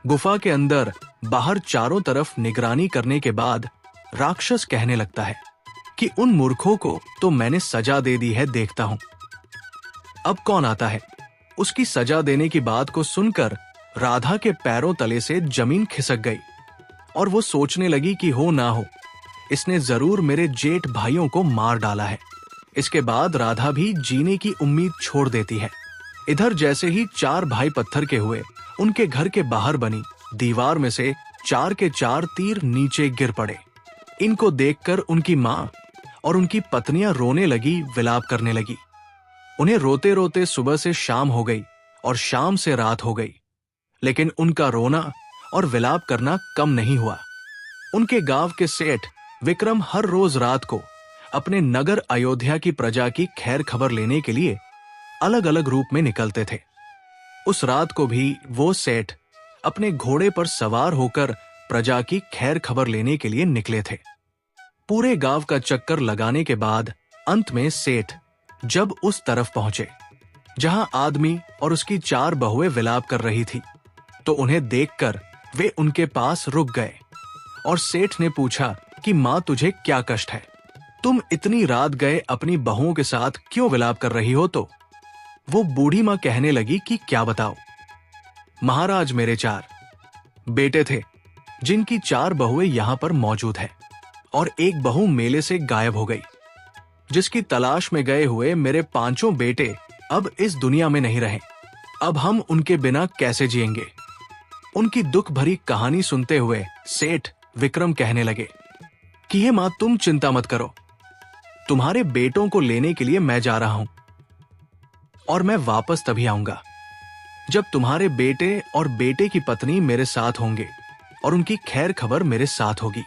गुफा के अंदर बाहर चारों तरफ निगरानी करने के बाद राक्षस कहने लगता है कि उन मूर्खों को तो मैंने सजा दे दी है, देखता हूं अब कौन आता है। उसकी सजा देने की बात को सुनकर राधा के पैरों तले से जमीन खिसक गई और वो सोचने लगी कि हो ना हो, इसने जरूर मेरे जेठ भाइयों को मार डाला है। इसके बाद राधा भी जीने की उम्मीद छोड़ देती है। इधर जैसे ही 4 भाई पत्थर के हुए, उनके घर के बाहर बनी दीवार में से 4 के 4 तीर नीचे गिर पड़े। इनको देखकर उनकी मां और उनकी पत्नियां रोने लगी, विलाप करने लगी। उन्हें रोते रोते सुबह से शाम हो गई और शाम से रात हो गई, लेकिन उनका रोना और विलाप करना कम नहीं हुआ। उनके गांव के सेठ विक्रम हर रोज रात को अपने नगर अयोध्या की प्रजा की खैर खबर लेने के लिए अलग अलग रूप में निकलते थे। उस रात को भी वो सेठ अपने घोड़े पर सवार होकर प्रजा की खैर खबर लेने के लिए निकले थे। पूरे गांव का चक्कर लगाने के बाद अंत में सेठ जब उस तरफ पहुंचे जहां आदमी और उसकी 4 बहुएं विलाप कर रही थी, तो उन्हें देखकर वे उनके पास रुक गए और सेठ ने पूछा कि मां, तुझे क्या कष्ट है? तुम इतनी रात गए अपनी बहुओं के साथ क्यों विलाप कर रही हो? तो वो बूढ़ी मां कहने लगी कि क्या बताओ महाराज, मेरे 4 बेटे थे जिनकी 4 बहुएं यहां पर मौजूद है और एक बहू मेले से गायब हो गई, जिसकी तलाश में गए हुए मेरे 5 बेटे अब इस दुनिया में नहीं रहे। अब हम उनके बिना कैसे जिएंगे? उनकी दुख भरी कहानी सुनते हुए सेठ विक्रम कहने लगे कि हे मां, तुम चिंता मत करो, तुम्हारे बेटों को लेने के लिए मैं जा रहा हूं और मैं वापस तभी आऊंगा जब तुम्हारे बेटे और बेटे की पत्नी मेरे साथ होंगे और उनकी खैर खबर मेरे साथ होगी।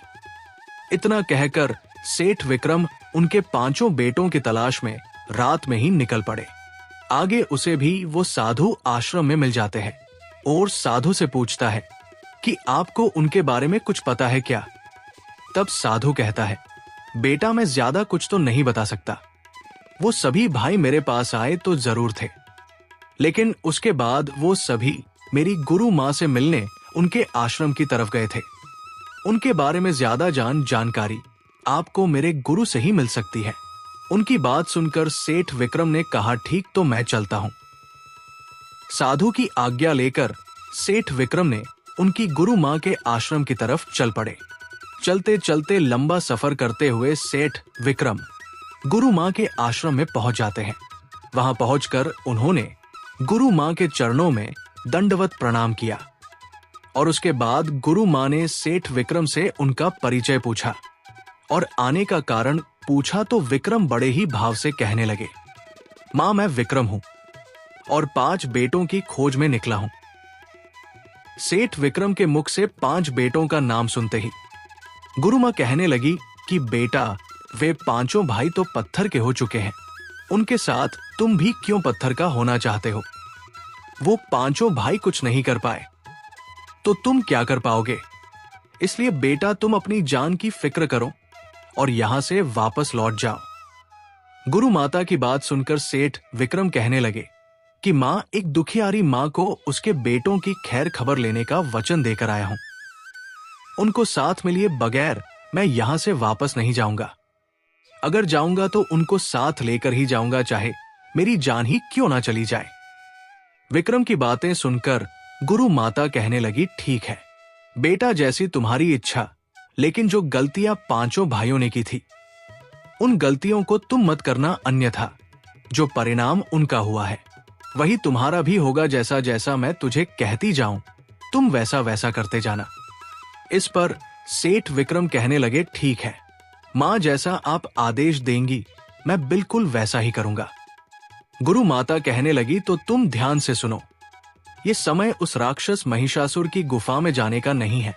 इतना कहकर सेठ विक्रम उनके 5 बेटों की तलाश में रात में ही निकल पड़े। आगे उसे भी वो साधु आश्रम में मिल जाते हैं और साधु से पूछता है कि आपको उनके बारे में कुछ पता है क्या? तब साधु कहता है, बेटा, मैं ज्यादा कुछ तो नहीं बता सकता। वो सभी भाई मेरे पास आए तो जरूर थे, लेकिन उसके बाद वो सभी मेरी गुरु मां से मिलने उनके आश्रम की तरफ गए थे। उनके बारे में ज्यादा जानकारी आपको मेरे गुरु से ही मिल सकती है। उनकी बात सुनकर सेठ विक्रम ने कहा, ठीक, तो मैं चलता हूं। साधु की आज्ञा लेकर सेठ विक्रम ने उनकी गुरु मां के आश्रम की तरफ चल पड़े। चलते चलते लंबा सफर करते हुए सेठ विक्रम गुरु मां के आश्रम में पहुंच जाते हैं। वहां पहुंचकर उन्होंने गुरु मां के चरणों में दंडवत प्रणाम किया और उसके बाद गुरु मां ने सेठ विक्रम से उनका परिचय पूछा और आने का कारण पूछा, तो विक्रम बड़े ही भाव से कहने लगे, मां, मैं विक्रम हूं और 5 बेटों की खोज में निकला हूं। सेठ विक्रम के मुख से 5 बेटों का नाम सुनते ही गुरु मां कहने लगी कि बेटा, वे 5 भाई तो पत्थर के हो चुके हैं, उनके साथ तुम भी क्यों पत्थर का होना चाहते हो? वो 5 भाई कुछ नहीं कर पाए तो तुम क्या कर पाओगे? इसलिए बेटा, तुम अपनी जान की फिक्र करो और यहां से वापस लौट जाओ। गुरु माता की बात सुनकर सेठ विक्रम कहने लगे कि मां, एक दुखियारी मां को उसके बेटों की खैर खबर लेने का वचन देकर आया हूं। उनको साथ में लिए बगैर मैं यहां से वापस नहीं जाऊंगा। अगर जाऊंगा तो उनको साथ लेकर ही जाऊंगा, चाहे मेरी जान ही क्यों ना चली जाए। विक्रम की बातें सुनकर गुरु माता कहने लगी, ठीक है बेटा, जैसी तुम्हारी इच्छा, लेकिन जो गलतियां 5 भाइयों ने की थी उन गलतियों को तुम मत करना, अन्यथा जो परिणाम उनका हुआ है वही तुम्हारा भी होगा। जैसा जैसा मैं तुझे कहती जाऊं तुम वैसा वैसा करते जाना। इस पर सेठ विक्रम कहने लगे, ठीक है मां, जैसा आप आदेश देंगी मैं बिल्कुल वैसा ही करूंगा। गुरु माता कहने लगी, तो तुम ध्यान से सुनो, ये समय उस राक्षस महिषासुर की गुफा में जाने का नहीं है।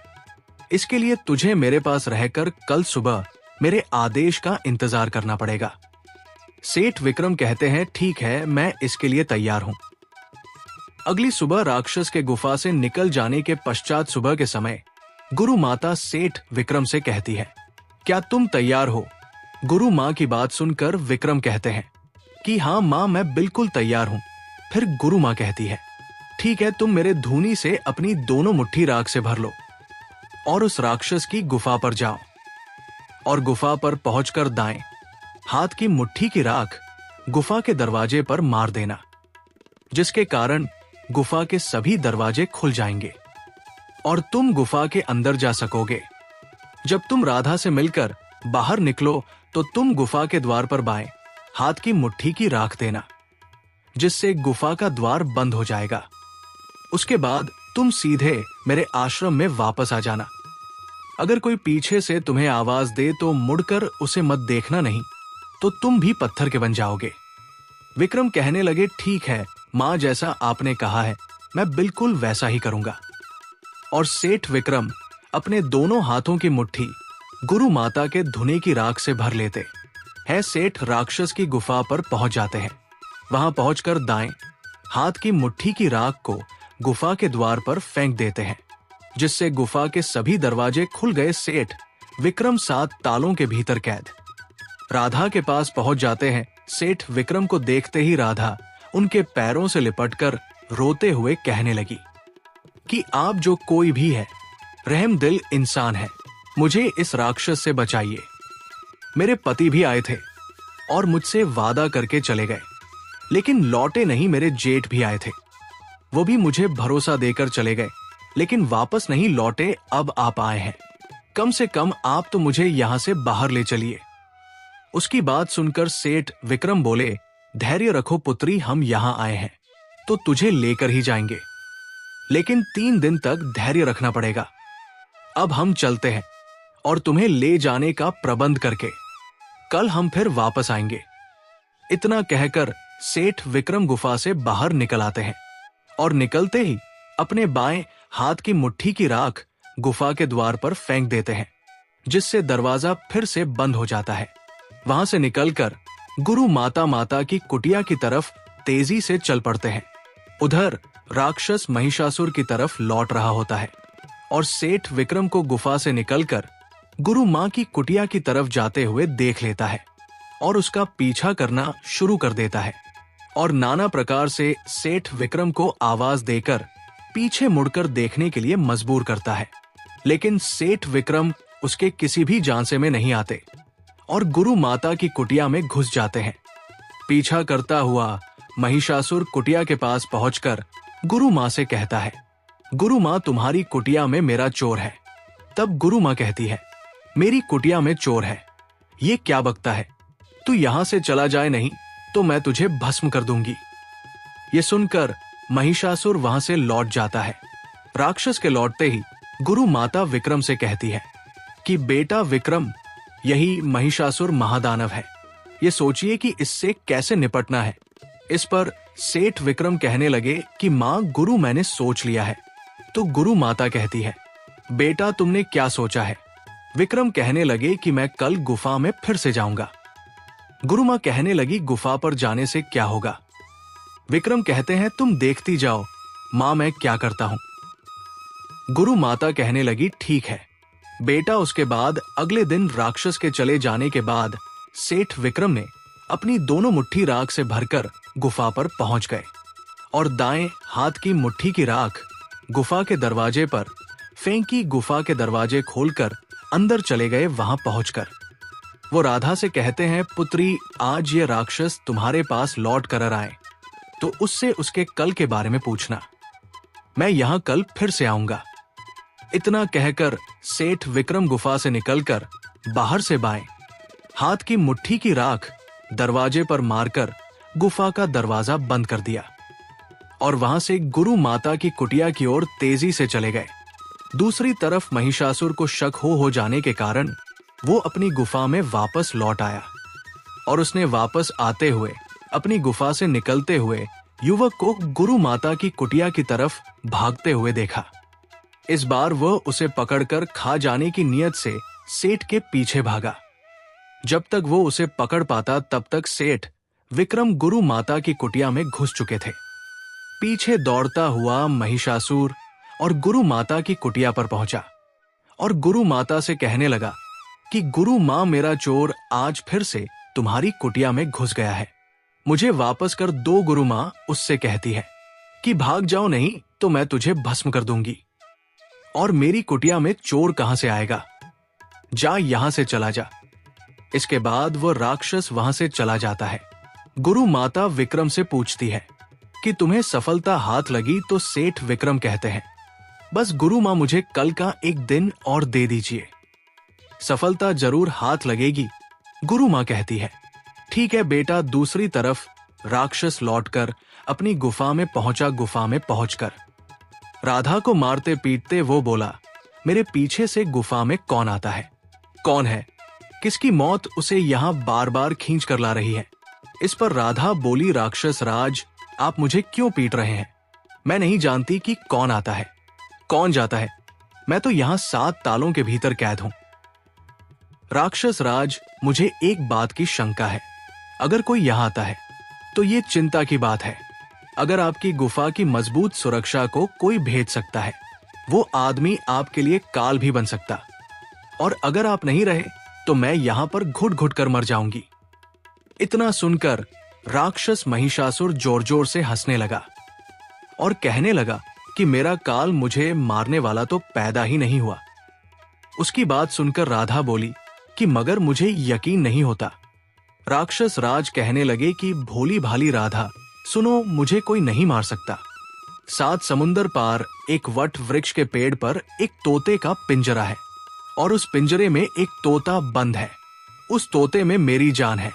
इसके लिए तुझे मेरे पास रहकर कल सुबह मेरे आदेश का इंतजार करना पड़ेगा। सेठ विक्रम कहते हैं, ठीक है, मैं इसके लिए तैयार हूं। अगली सुबह राक्षस के गुफा से निकल जाने के पश्चात सुबह के समय गुरु माता सेठ विक्रम से कहती है, क्या तुम तैयार हो? गुरु मां की बात सुनकर विक्रम कहते हैं कि हाँ मां, मैं बिल्कुल तैयार हूं। फिर गुरु मां कहती है, ठीक है, तुम मेरे धूनी से अपनी दोनों मुट्ठी राख से भर लो और उस राक्षस की गुफा पर जाओ और गुफा पर पहुंचकर दाएं हाथ की मुट्ठी की राख गुफा के दरवाजे पर मार देना, जिसके कारण गुफा के सभी दरवाजे खुल जाएंगे और तुम गुफा के अंदर जा सकोगे। जब तुम राधा से मिलकर बाहर निकलो तो तुम गुफा के द्वार पर बाएं हाथ की मुट्ठी की राख देना, जिससे गुफा का द्वार बंद हो जाएगा। उसके बाद तुम सीधे मेरे आश्रम में वापस आ जाना। अगर कोई पीछे से तुम्हें आवाज दे तो मुड़कर उसे मत देखना, नहीं तो तुम भी पत्थर के बन जाओगे। विक्रम कहने लगे, ठीक है मां, जैसा आपने कहा है मैं बिल्कुल वैसा ही करूंगा। और सेठ विक्रम अपने दोनों हाथों की मुट्ठी गुरु माता के धुने की राख से भर लेते हैं। सेठ राक्षस की गुफा पर पहुंच जाते हैं। वहां पहुंचकर दाएं हाथ की मुट्ठी की राख को गुफा के द्वार पर फेंक देते हैं, जिससे गुफा के सभी दरवाजे खुल गए। सेठ विक्रम 7 तालों के भीतर कैद। राधा के पास पहुंच जाते हैं। सेठ विक्रम को देखते ही राधा उनके पैरों से लिपटकर रोते हुए कहने लगी कि आप जो कोई भी है, रहमदिल इंसान है, मुझे इस राक्षस से बचाइए। मेरे पति भी आए थे और मुझसे वादा करके चले गए, लेकिन लौटे नहीं। मेरे जेठ भी आए थे, वो भी मुझे भरोसा देकर चले गए, लेकिन वापस नहीं लौटे। अब आप आए हैं, कम से कम आप तो मुझे यहां से बाहर ले चलिए। उसकी बात सुनकर सेठ विक्रम बोले, धैर्य रखो पुत्री, हम यहां आए हैं तो तुझे लेकर ही जाएंगे, लेकिन 3 दिन तक धैर्य रखना पड़ेगा। अब हम चलते हैं और तुम्हें ले जाने का प्रबंध करके कल हम फिर वापस आएंगे। इतना कहकर सेठ विक्रम गुफा से बाहर निकल आते हैं और निकलते ही अपने बाएं हाथ की मुट्ठी की राख गुफा के द्वार पर फेंक देते हैं, जिससे दरवाजा फिर से बंद हो जाता है। वहां से निकलकर गुरु माता की कुटिया की तरफ तेजी से चल पड़ते हैं। उधर राक्षस महिषासुर की तरफ लौट रहा होता है और सेठ विक्रम को गुफा से निकलकर गुरु मां की कुटिया की तरफ जाते हुए देख लेता है और उसका पीछा करना शुरू कर देता है और नाना प्रकार से सेठ विक्रम को आवाज देकर पीछे मुड़कर देखने के लिए मजबूर करता है, लेकिन सेठ विक्रम उसके किसी भी झांसे में नहीं आते और गुरु माता की कुटिया में घुस जाते हैं। पीछा करता हुआ महिषासुर कुटिया के पास पहुंचकर गुरु मां से कहता है, गुरु मां, तुम्हारी कुटिया में मेरा चोर है। तब गुरु मां कहती है, मेरी कुटिया में चोर है, ये क्या बकता है? तू यहां से चला जाए, नहीं तो मैं तुझे भस्म कर दूंगी। ये सुनकर महिषासुर वहां से लौट जाता है। राक्षस के लौटते ही गुरु माता विक्रम से कहती है कि बेटा विक्रम, यही महिषासुर महादानव है, ये सोचिए कि इससे कैसे निपटना है। इस पर सेठ विक्रम कहने लगे कि मां, गुरु, मैंने सोच लिया है। तो गुरु माता कहती है, बेटा तुमने क्या सोचा है? विक्रम कहने लगे कि मैं कल गुफा में फिर से जाऊंगा। गुरु मां कहने लगी, गुफा पर जाने से क्या होगा? विक्रम कहते हैं, तुम देखती जाओ मां मैं क्या करता हूं। गुरु माता कहने लगी, ठीक है बेटा। उसके बाद अगले दिन राक्षस के चले जाने के बाद सेठ विक्रम ने अपनी दोनों मुट्ठी राख से भरकर गुफा पर पहुंच गए और दाएं हाथ की मुट्ठी की राख गुफा के दरवाजे पर फेंकी। गुफा के दरवाजे खोलकर अंदर चले गए। वहां पहुंचकर वो राधा से कहते हैं, पुत्री, आज ये राक्षस तुम्हारे पास लौट कर आए तो उससे उसके कल के बारे में पूछना। मैं यहां कल फिर से आऊंगा। इतना कहकर सेठ विक्रम गुफा से निकलकर बाहर से बाएं हाथ की मुट्ठी की राख दरवाजे पर मारकर गुफा का दरवाजा बंद कर दिया और वहां से गुरु माता की कुटिया की ओर तेजी से चले गए। दूसरी तरफ महिषासुर को शक हो जाने के कारण वो अपनी गुफा में वापस लौट आया और उसने वापस आते हुए अपनी गुफा से निकलते हुए युवक को गुरु माता की कुटिया की तरफ भागते हुए देखा। इस बार वह उसे पकड़कर खा जाने की नीयत से सेठ के पीछे भागा। जब तक वो उसे पकड़ पाता तब तक सेठ विक्रम गुरु माता की कुटिया में घुस चुके थे। पीछे दौड़ता हुआ महिषासुर और गुरु माता की कुटिया पर पहुंचा और गुरु माता से कहने लगा कि गुरु मां, मेरा चोर आज फिर से तुम्हारी कुटिया में घुस गया है, मुझे वापस कर दो। गुरु मां उससे कहती है कि भाग जाओ, नहीं तो मैं तुझे भस्म कर दूंगी। और मेरी कुटिया में चोर कहां से आएगा? जा, यहां से चला जा। इसके बाद वह राक्षस वहां से चला जाता है। गुरु माता विक्रम से पूछती है कि तुम्हें सफलता हाथ लगी? तो सेठ विक्रम कहते हैं, बस गुरु मां, मुझे कल का एक दिन और दे दीजिए, सफलता जरूर हाथ लगेगी। गुरु मां कहती है, ठीक है बेटा। दूसरी तरफ राक्षस लौटकर अपनी गुफा में पहुंचा। गुफा में पहुंचकर राधा को मारते पीटते वो बोला, मेरे पीछे से गुफा में कौन आता है? कौन है? किसकी मौत उसे यहां बार बार खींच कर ला रही है? इस पर राधा बोली, राक्षस राज, आप मुझे क्यों पीट रहे हैं? मैं नहीं जानती कि कौन आता है, कौन जाता है। मैं तो यहां 7 तालों के भीतर कैद हूं। राक्षस राज, मुझे एक बात की शंका है। अगर कोई यहां आता है तो ये चिंता की बात है। अगर आपकी गुफा की मजबूत सुरक्षा को कोई भेद सकता है, वो आदमी आपके लिए काल भी बन सकता। और अगर आप नहीं रहे तो मैं यहां पर घुट घुट कर मर जाऊंगी। इतना सुनकर राक्षस महिषासुर जोर जोर से हंसने लगा और कहने लगा कि मेरा काल मुझे मारने वाला तो पैदा ही नहीं हुआ। उसकी बात सुनकर राधा बोली कि मगर मुझे यकीन नहीं होता। राक्षस राज कहने लगे कि भोली भाली राधा, सुनो, मुझे कोई नहीं मार सकता। 7 समुंदर पार एक वट वृक्ष के पेड़ पर एक तोते का पिंजरा है और उस पिंजरे में एक तोता बंद है। उस तोते में मेरी जान है।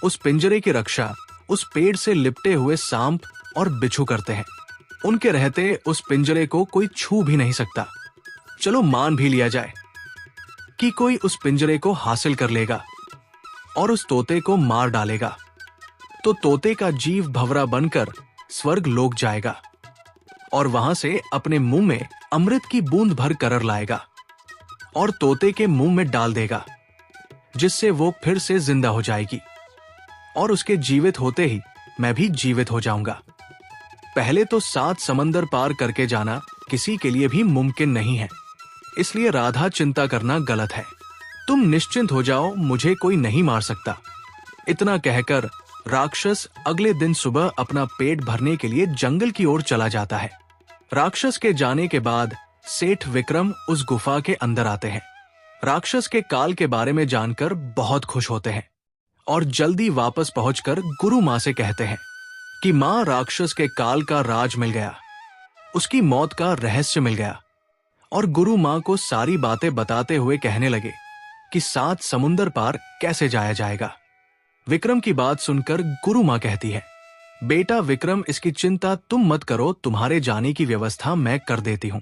उस पिंजरे की रक्षा उस पेड़ से लिपटे हुए सांप और बिच्छू करते हैं। उनके रहते उस पिंजरे को कोई छू भी नहीं सकता। चलो मान भी लिया जाए कि कोई उस पिंजरे को हासिल कर लेगा और उस तोते को मार डालेगा, तो तोते का जीव भंवरा बनकर स्वर्ग लोक जाएगा और वहां से अपने मुंह में अमृत की बूंद भर कर लाएगा और तोते के मुंह में डाल देगा, जिससे वो फिर से जिंदा हो जाएगी और उसके जीवित होते ही मैं भी जीवित हो जाऊंगा। पहले तो 7 समंदर पार करके जाना किसी के लिए भी मुमकिन नहीं है, इसलिए राधा चिंता करना गलत है। तुम निश्चिंत हो जाओ, मुझे कोई नहीं मार सकता। इतना कहकर राक्षस अगले दिन सुबह अपना पेट भरने के लिए जंगल की ओर चला जाता है। राक्षस के जाने के बाद सेठ विक्रम उस गुफा के अंदर आते हैं। राक्षस के काल के बारे में जानकर बहुत खुश होते हैं और जल्दी वापस पहुंचकर गुरु मां से कहते हैं कि मां, राक्षस के काल का राज मिल गया, उसकी मौत का रहस्य मिल गया। और गुरु मां को सारी बातें बताते हुए कहने लगे कि 7 समुंदर पार कैसे जाया जाएगा। विक्रम की बात सुनकर गुरु मां कहती है, बेटा विक्रम, इसकी चिंता तुम मत करो, तुम्हारे जाने की व्यवस्था मैं कर देती हूं।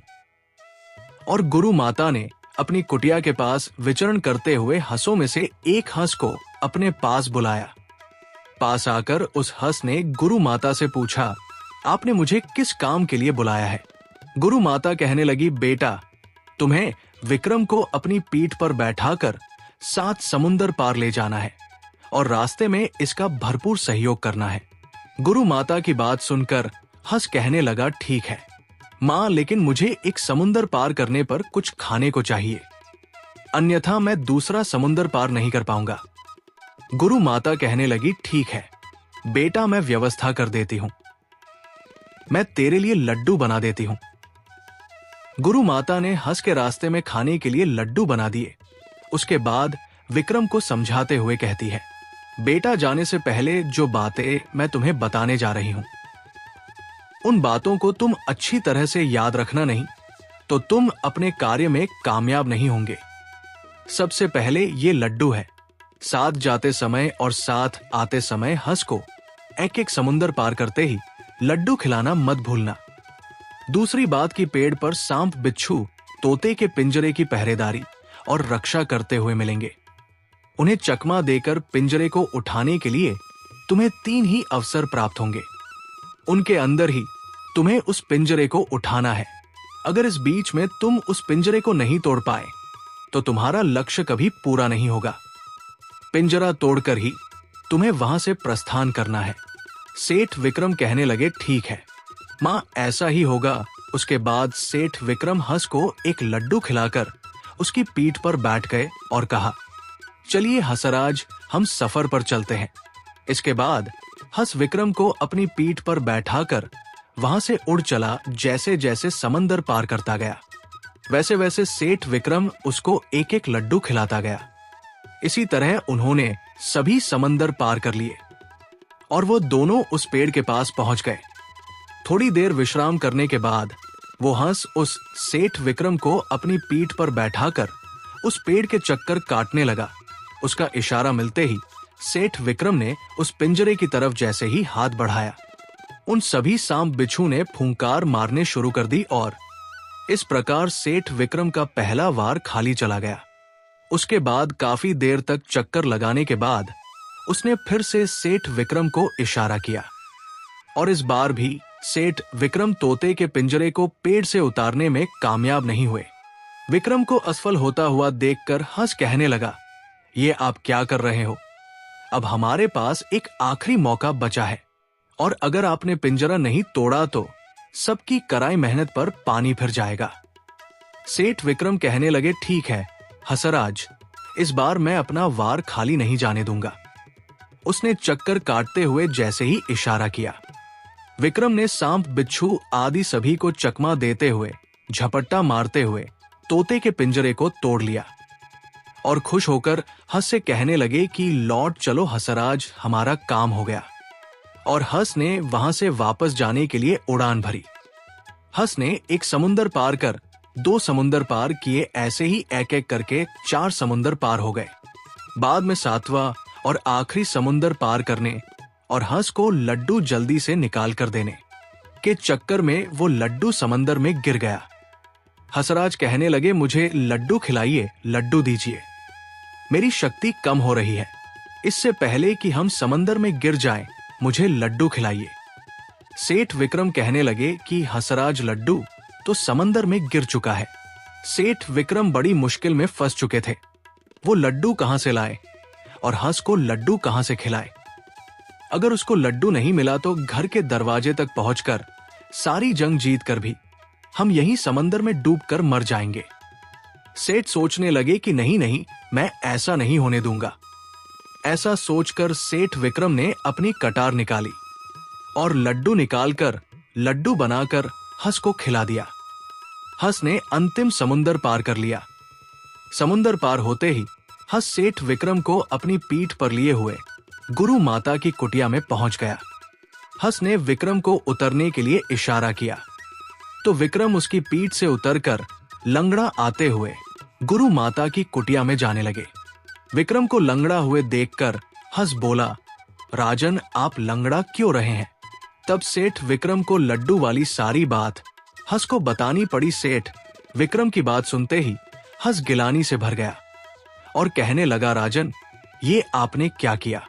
और गुरु माता ने अपनी कुटिया के पास विचरण करते हुए हंसों में से एक हंस को अपने पास बुलाया। पास आकर उस हंस ने गुरु माता से पूछा, आपने मुझे किस काम के लिए बुलाया है? गुरु माता कहने लगी, बेटा, तुम्हें विक्रम को अपनी पीठ पर बैठाकर 7 समुंदर पार ले जाना है और रास्ते में इसका भरपूर सहयोग करना है। गुरु माता की बात सुनकर हंस कहने लगा, ठीक है मां, लेकिन मुझे एक समुंदर पार करने पर कुछ खाने को चाहिए, अन्यथा मैं दूसरा समुंदर पार नहीं कर पाऊंगा। गुरु माता कहने लगी, ठीक है बेटा, मैं व्यवस्था कर देती हूं, मैं तेरे लिए लड्डू बना देती हूं। गुरु माता ने हंस के रास्ते में खाने के लिए लड्डू बना दिए। उसके बाद विक्रम को समझाते हुए कहती है, बेटा, जाने से पहले जो बातें मैं तुम्हें बताने जा रही हूं, उन बातों को तुम अच्छी तरह से याद रखना नहीं तो तुम अपने कार्य में कामयाब नहीं होंगे। सबसे पहले ये लड्डू है। साथ जाते समय और साथ आते समय हंस को एक एक समुंदर पार करते ही लड्डू खिलाना मत भूलना। दूसरी बात की पेड़ पर सांप बिच्छू तोते के पिंजरे की पहरेदारी और रक्षा करते हुए मिलेंगे। उन्हें चकमा देकर पिंजरे को उठाने के लिए तुम्हें 3 ही अवसर प्राप्त होंगे। उनके अंदर ही तुम्हें उस पिंजरे को उठाना है। अगर इस बीच में तुम उस पिंजरे को नहीं तोड़ पाए तो तुम्हारा लक्ष्य कभी पूरा नहीं होगा। पिंजरा तोड़कर ही तुम्हें वहां से प्रस्थान करना है। सेठ विक्रम कहने लगे, ठीक है मां, ऐसा ही होगा। उसके बाद सेठ विक्रम हंस को एक लड्डू खिलाकर उसकी पीठ पर बैठ गए और कहा, चलिए हंसराज, हम सफर पर चलते हैं। इसके बाद हंस विक्रम को अपनी पीठ पर बैठाकर वहां से उड़ चला। जैसे जैसे समंदर पार करता गया वैसे वैसे सेठ विक्रम उसको एक एक लड्डू खिलाता गया। इसी तरह उन्होंने सभी समंदर पार कर लिए और वो दोनों उस पेड़ के पास पहुंच गए। थोड़ी देर विश्राम करने के बाद वो हंस उस सेठ विक्रम को अपनी पीठ पर बैठाकर उस पेड़ के चक्कर काटने लगा। उसका इशारा मिलते ही सेठ विक्रम ने उस पिंजरे की तरफ जैसे ही हाथ बढ़ाया, उन सभी सांप बिच्छू ने फूंकार मारने शुरू कर दी और इस प्रकार सेठ विक्रम का पहला वार खाली चला गया। उसके बाद काफी देर तक चक्कर लगाने के बाद उसने फिर से सेठ विक्रम को इशारा किया और इस बार भी सेठ विक्रम तोते के पिंजरे को पेड़ से उतारने में कामयाब नहीं हुए। विक्रम को असफल होता हुआ देखकर हंस कहने लगा, ये आप क्या कर रहे हो? अब हमारे पास एक आखिरी मौका बचा है, और अगर आपने पिंजरा नहीं तोड़ा तो सबकी कराई मेहनत पर पानी फिर जाएगा। सेठ विक्रम कहने लगे, ठीक है हंसराज, इस बार मैं अपना वार खाली नहीं जाने दूंगा। उसने चक्कर काटते हुए जैसे ही इशारा किया, विक्रम ने सांप, बिच्छू आदि सभी को चकमा देते हुए, झपट्टा मारते हुए तोते के पिंजरे को तोड़ लिया और खुश होकर हंस से कहने लगे कि लौट चलो हंसराज, हमारा काम हो गया। और हंस ने वहां से वापस जाने के लिए उड़ान भरी। हंस ने एक समुंदर पार कर 2 समुंदर पार किए, ऐसे ही एक एक करके 4 समुंदर पार हो गए। बाद में 7वां और आखिरी समुंदर पार करने और हंस को लड्डू जल्दी से निकाल कर देने के चक्कर में वो लड्डू समंदर में गिर गया। हंसराज कहने लगे, मुझे लड्डू खिलाइए, लड्डू दीजिए, मेरी शक्ति कम हो रही है, इससे पहले कि हम समंदर में गिर जाएं, मुझे लड्डू खिलाइए। सेठ विक्रम कहने लगे कि हंसराज, लड्डू तो समंदर में गिर चुका है। सेठ विक्रम बड़ी मुश्किल में फंस चुके थे। वो लड्डू कहां से लाए और हंस को लड्डू कहां से खिलाए? अगर उसको लड्डू नहीं मिला तो घर के दरवाजे तक पहुंचकर सारी जंग जीत कर भी हम यहीं समंदर में डूबकर मर जाएंगे। सेठ सोचने लगे कि नहीं नहीं, मैं ऐसा नहीं होने दूंगा। ऐसा सोचकर सेठ विक्रम ने अपनी कटार निकाली और लड्डू निकालकर लड्डू बनाकर हंस को खिला दिया। हंस ने अंतिम समुंदर पार कर लिया। समुंदर पार होते ही हंस सेठ विक्रम को अपनी पीठ पर लिए हुए गुरु माता की कुटिया में पहुंच गया। हंस ने विक्रम को उतरने के लिए इशारा किया तो विक्रम उसकी पीठ से उतरकर लंगड़ा आते हुए गुरु माता की कुटिया में जाने लगे। विक्रम को लंगड़ा हुए देखकर हंस बोला, राजन, आप लंगड़ा क्यों रहे हैं? तब सेठ विक्रम को लड्डू वाली सारी बात हंस को बतानी पड़ी। सेठ विक्रम की बात सुनते ही हंस गिलानी से भर गया और कहने लगा, राजन, ये आपने क्या किया?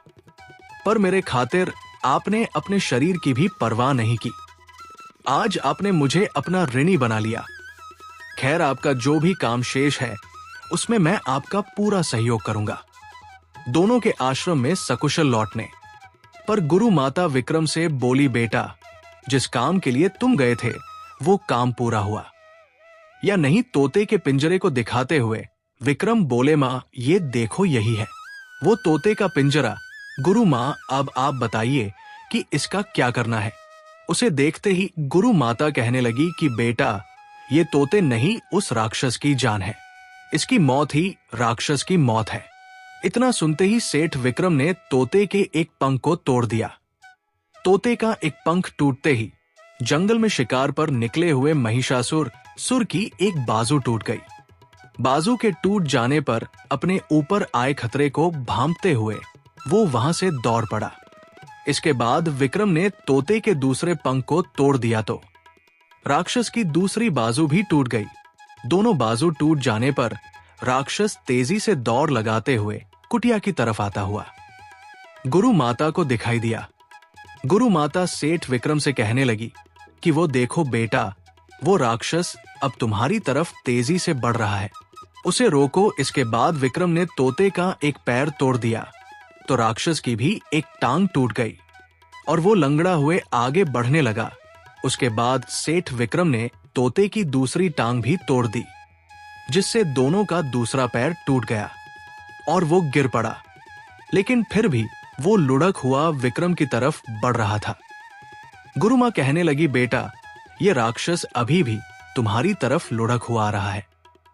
पर मेरे खातिर आपने अपने शरीर की भी परवाह नहीं की। आज आपने मुझे अपना ऋणी बना लिया। खैर, आपका जो भी काम शेष है उसमें मैं आपका पूरा सहयोग करूंगा, दोनों के आश्रम में सकुशल लौटने। पर गुरु माता विक्रम से बोली, बेटा, जिस काम के लिए तुम गए थे वो काम पूरा हुआ या नहीं? तोते के पिंजरे को दिखाते हुए विक्रम बोले, मां, ये देखो, यही है वो तोते का पिंजरा। गुरु मां, अब आप बताइए कि इसका क्या करना है? उसे देखते ही गुरु माता कहने लगी कि बेटा, ये तोते नहीं, उस राक्षस की जान है। इसकी मौत ही राक्षस की मौत है। इतना सुनते ही सेठ विक्रम ने तोते के एक पंख को तोड़ दिया। तोते का एक पंख टूटते ही जंगल में शिकार पर निकले हुए महिषासुर सुर की एक बाजू टूट गई। बाजू के टूट जाने पर अपने ऊपर आए खतरे को भांपते हुए वो वहां से दौड़ पड़ा। इसके बाद विक्रम ने तोते के दूसरे पंख को तोड़ दिया तो राक्षस की दूसरी बाजू भी टूट गई। दोनों बाजू टूट जाने पर राक्षस तेजी से दौड़ लगाते हुए कुटिया की तरफ आता हुआ गुरु माता को दिखाई दिया। गुरु माता सेठ विक्रम से कहने लगी कि वो देखो बेटा, वो राक्षस अब तुम्हारी तरफ तेजी से बढ़ रहा है, उसे रोको। इसके बाद विक्रम ने तोते का एक पैर तोड़ दिया तो राक्षस की भी एक टांग टूट गई और वो लंगड़ा हुए आगे बढ़ने लगा। उसके बाद सेठ विक्रम ने तोते की दूसरी टांग भी तोड़ दी, जिससे दोनों का दूसरा पैर टूट गया और वो गिर पड़ा। लेकिन फिर भी वो लुढ़क हुआ विक्रम की तरफ बढ़ रहा था। गुरु मां कहने लगी, बेटा, ये राक्षस अभी भी तुम्हारी तरफ लुढ़क हुआ आ रहा है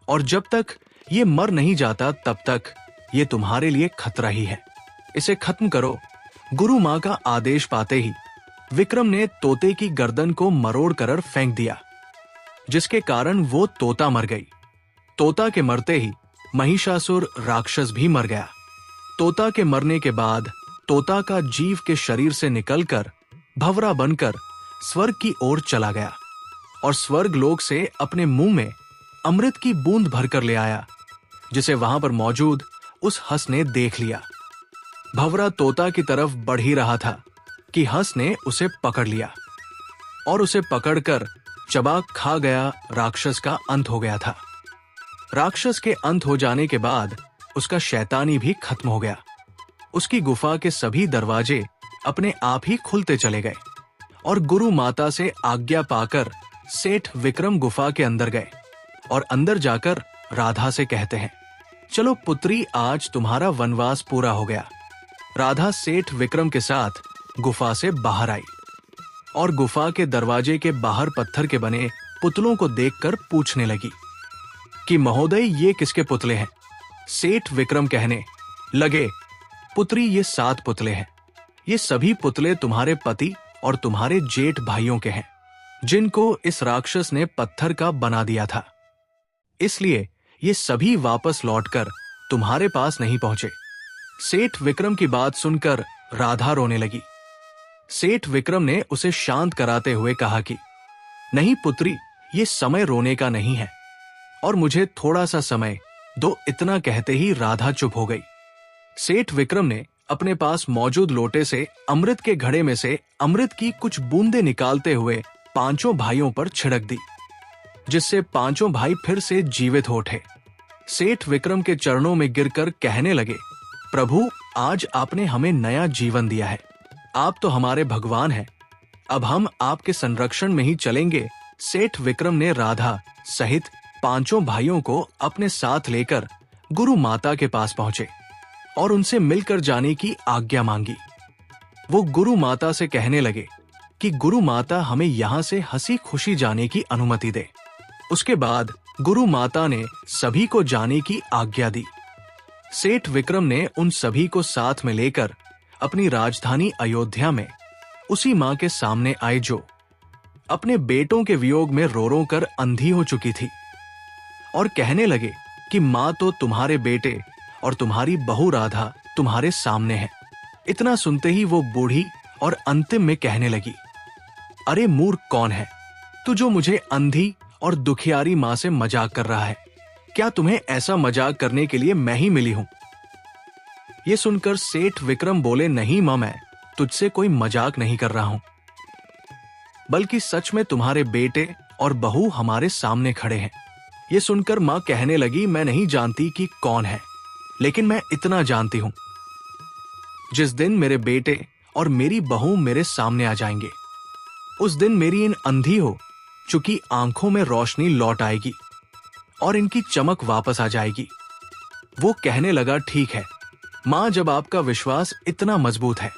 और जब तक ये मर नहीं जाता तब तक ये तुम्हारे लिए खतरा ही है, इसे खत्म करो। गुरु मां का आदेश पाते ही विक्रम ने तोते की गर्दन को मरोड़ कर फेंक दिया, जिसके कारण वो तोता मर गई। तोता के मरते ही महिषासुर राक्षस भी मर गया। तोता के मरने के बाद तोता का जीव के शरीर से निकलकर भंवरा बनकर स्वर्ग की ओर चला गया और स्वर्ग लोक से अपने मुंह में अमृत की बूंद भरकर ले आया, जिसे वहां पर मौजूद उस हंस ने देख लिया। भंवरा तोता की तरफ बढ़ ही रहा था कि हंस ने उसे पकड़ लिया और उसे पकड़कर चबा खा गया। राक्षस का अंत हो गया था। राक्षस के अंत हो जाने के बाद उसका शैतानी भी खत्म हो गया। उसकी गुफा के सभी दरवाजे अपने आप ही खुलते चले गए और गुरु माता से आज्ञा पाकर सेठ विक्रम गुफा के अंदर गए और अंदर जाकर राधा से कहते हैं, चलो पुत्री, आज तुम्हारा वनवास पूरा हो गया। राधा सेठ विक्रम के साथ गुफा से बाहर आई और गुफा के दरवाजे के बाहर पत्थर के बने पुतलों को देखकर पूछने लगी कि महोदय, ये किसके पुतले हैं? सेठ विक्रम कहने लगे, पुत्री, ये 7 पुतले हैं। ये सभी पुतले तुम्हारे पति और तुम्हारे जेठ भाइयों के हैं, जिनको इस राक्षस ने पत्थर का बना दिया था। इसलिए ये सभी वापस लौटकर तुम्हारे पास नहीं पहुंचे। सेठ विक्रम की बात सुनकर राधा रोने लगी। सेठ विक्रम ने उसे शांत कराते हुए कहा कि नहीं पुत्री, ये समय रोने का नहीं है और मुझे थोड़ा सा समय दो। इतना कहते ही राधा चुप हो गई। सेठ विक्रम ने अपने पास मौजूद लोटे से अमृत के घड़े में से अमृत की कुछ बूंदें निकालते हुए 5 भाइयों पर छिड़क दी, जिससे 5 भाई फिर से जीवित हो उठे। सेठ विक्रम के चरणों में गिरकर कहने लगे, प्रभु, आज आपने हमें नया जीवन दिया है। आप तो हमारे भगवान हैं। अब हम आपके संरक्षण में ही चलेंगे। सेठ विक्रम ने राधा सहित 5 भाइयों को अपने साथ लेकर गुरु माता के पास पहुंचे और उनसे मिलकर जाने की आज्ञा मांगी। वो गुरु माता से कहने लगे कि गुरु माता, हमें यहाँ से हंसी खुशी जाने की अनुमति दे। उसके बाद गुरु माता ने सभी को जाने की आज्ञा दी। सेठ विक्रम ने उन सभी को साथ में लेकर अपनी राजधानी अयोध्या में उसी मां के सामने आए जो अपने बेटों के वियोग में रो रो कर अंधी हो चुकी थी, और कहने लगे कि मां, तो तुम्हारे बेटे और तुम्हारी बहू राधा तुम्हारे सामने है। इतना सुनते ही वो बूढ़ी और अंतिम में कहने लगी, अरे मूर्ख कौन है तू, जो मुझे अंधी और दुखियारी मां से मजाक कर रहा है? क्या तुम्हें ऐसा मजाक करने के लिए मैं ही मिली हूं? ये सुनकर सेठ विक्रम बोले, नहीं मां, मैं तुझसे कोई मजाक नहीं कर रहा हूं, बल्कि सच में तुम्हारे बेटे और बहू हमारे सामने खड़े हैं। ये सुनकर मां कहने लगी, मैं नहीं जानती कि कौन है, लेकिन मैं इतना जानती हूं, जिस दिन मेरे बेटे और मेरी बहू मेरे सामने आ जाएंगे, उस दिन मेरी इन अंधी हो चुकी आंखों में रोशनी लौट आएगी और इनकी चमक वापस आ जाएगी। वो कहने लगा, ठीक है मां, जब आपका विश्वास इतना मजबूत है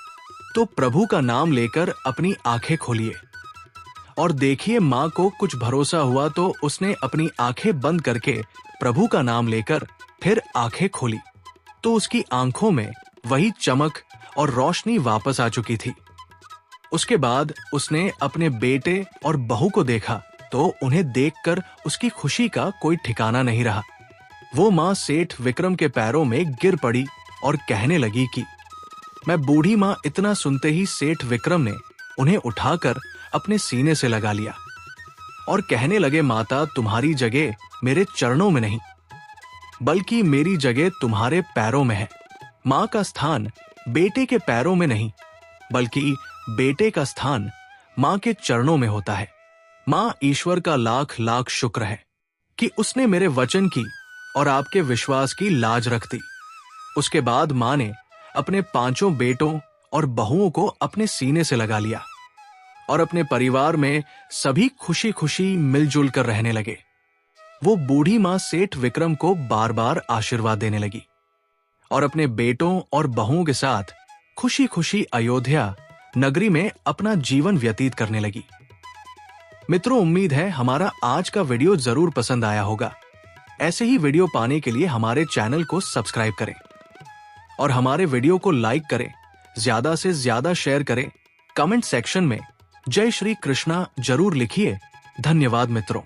तो प्रभु का नाम लेकर अपनी आंखें खोलिए। और देखिए, मां को कुछ भरोसा हुआ तो उसने अपनी आंखें बंद करके प्रभु का नाम लेकर फिर आंखें खोली तो उसकी आंखों में वही चमक और रोशनी वापस आ चुकी थी। उसके बाद उसने अपने बेटे और बहू को देखा तो उन्हें देखकर उसकी खुशी का कोई ठिकाना नहीं रहा। वो मां सेठ विक्रम के पैरों में गिर पड़ी और कहने लगी कि मैं बूढ़ी मां। इतना सुनते ही सेठ विक्रम ने उन्हें उठाकर अपने सीने से लगा लिया और कहने लगे, माता, तुम्हारी जगह मेरे चरणों में नहीं, बल्कि मेरी जगह तुम्हारे पैरों में है। मां का स्थान बेटे के पैरों में नहीं, बल्कि बेटे का स्थान मां के चरणों में होता है। मां, ईश्वर का लाख लाख शुक्र है कि उसने मेरे वचन की और आपके विश्वास की लाज रख दी। उसके बाद मां ने अपने 5 बेटों और बहुओं को अपने सीने से लगा लिया और अपने परिवार में सभी खुशी खुशी मिलजुल कर रहने लगे। वो बूढ़ी मां सेठ विक्रम को बार बार आशीर्वाद देने लगी और अपने बेटों और बहुओं के साथ खुशी खुशी अयोध्या नगरी में अपना जीवन व्यतीत करने लगी। मित्रों, उम्मीद है हमारा आज का वीडियो जरूर पसंद आया होगा। ऐसे ही वीडियो पाने के लिए हमारे चैनल को सब्सक्राइब करें और हमारे वीडियो को लाइक करें, ज्यादा से ज्यादा शेयर करें। कमेंट सेक्शन में जय श्री कृष्णा जरूर लिखिए। धन्यवाद मित्रों।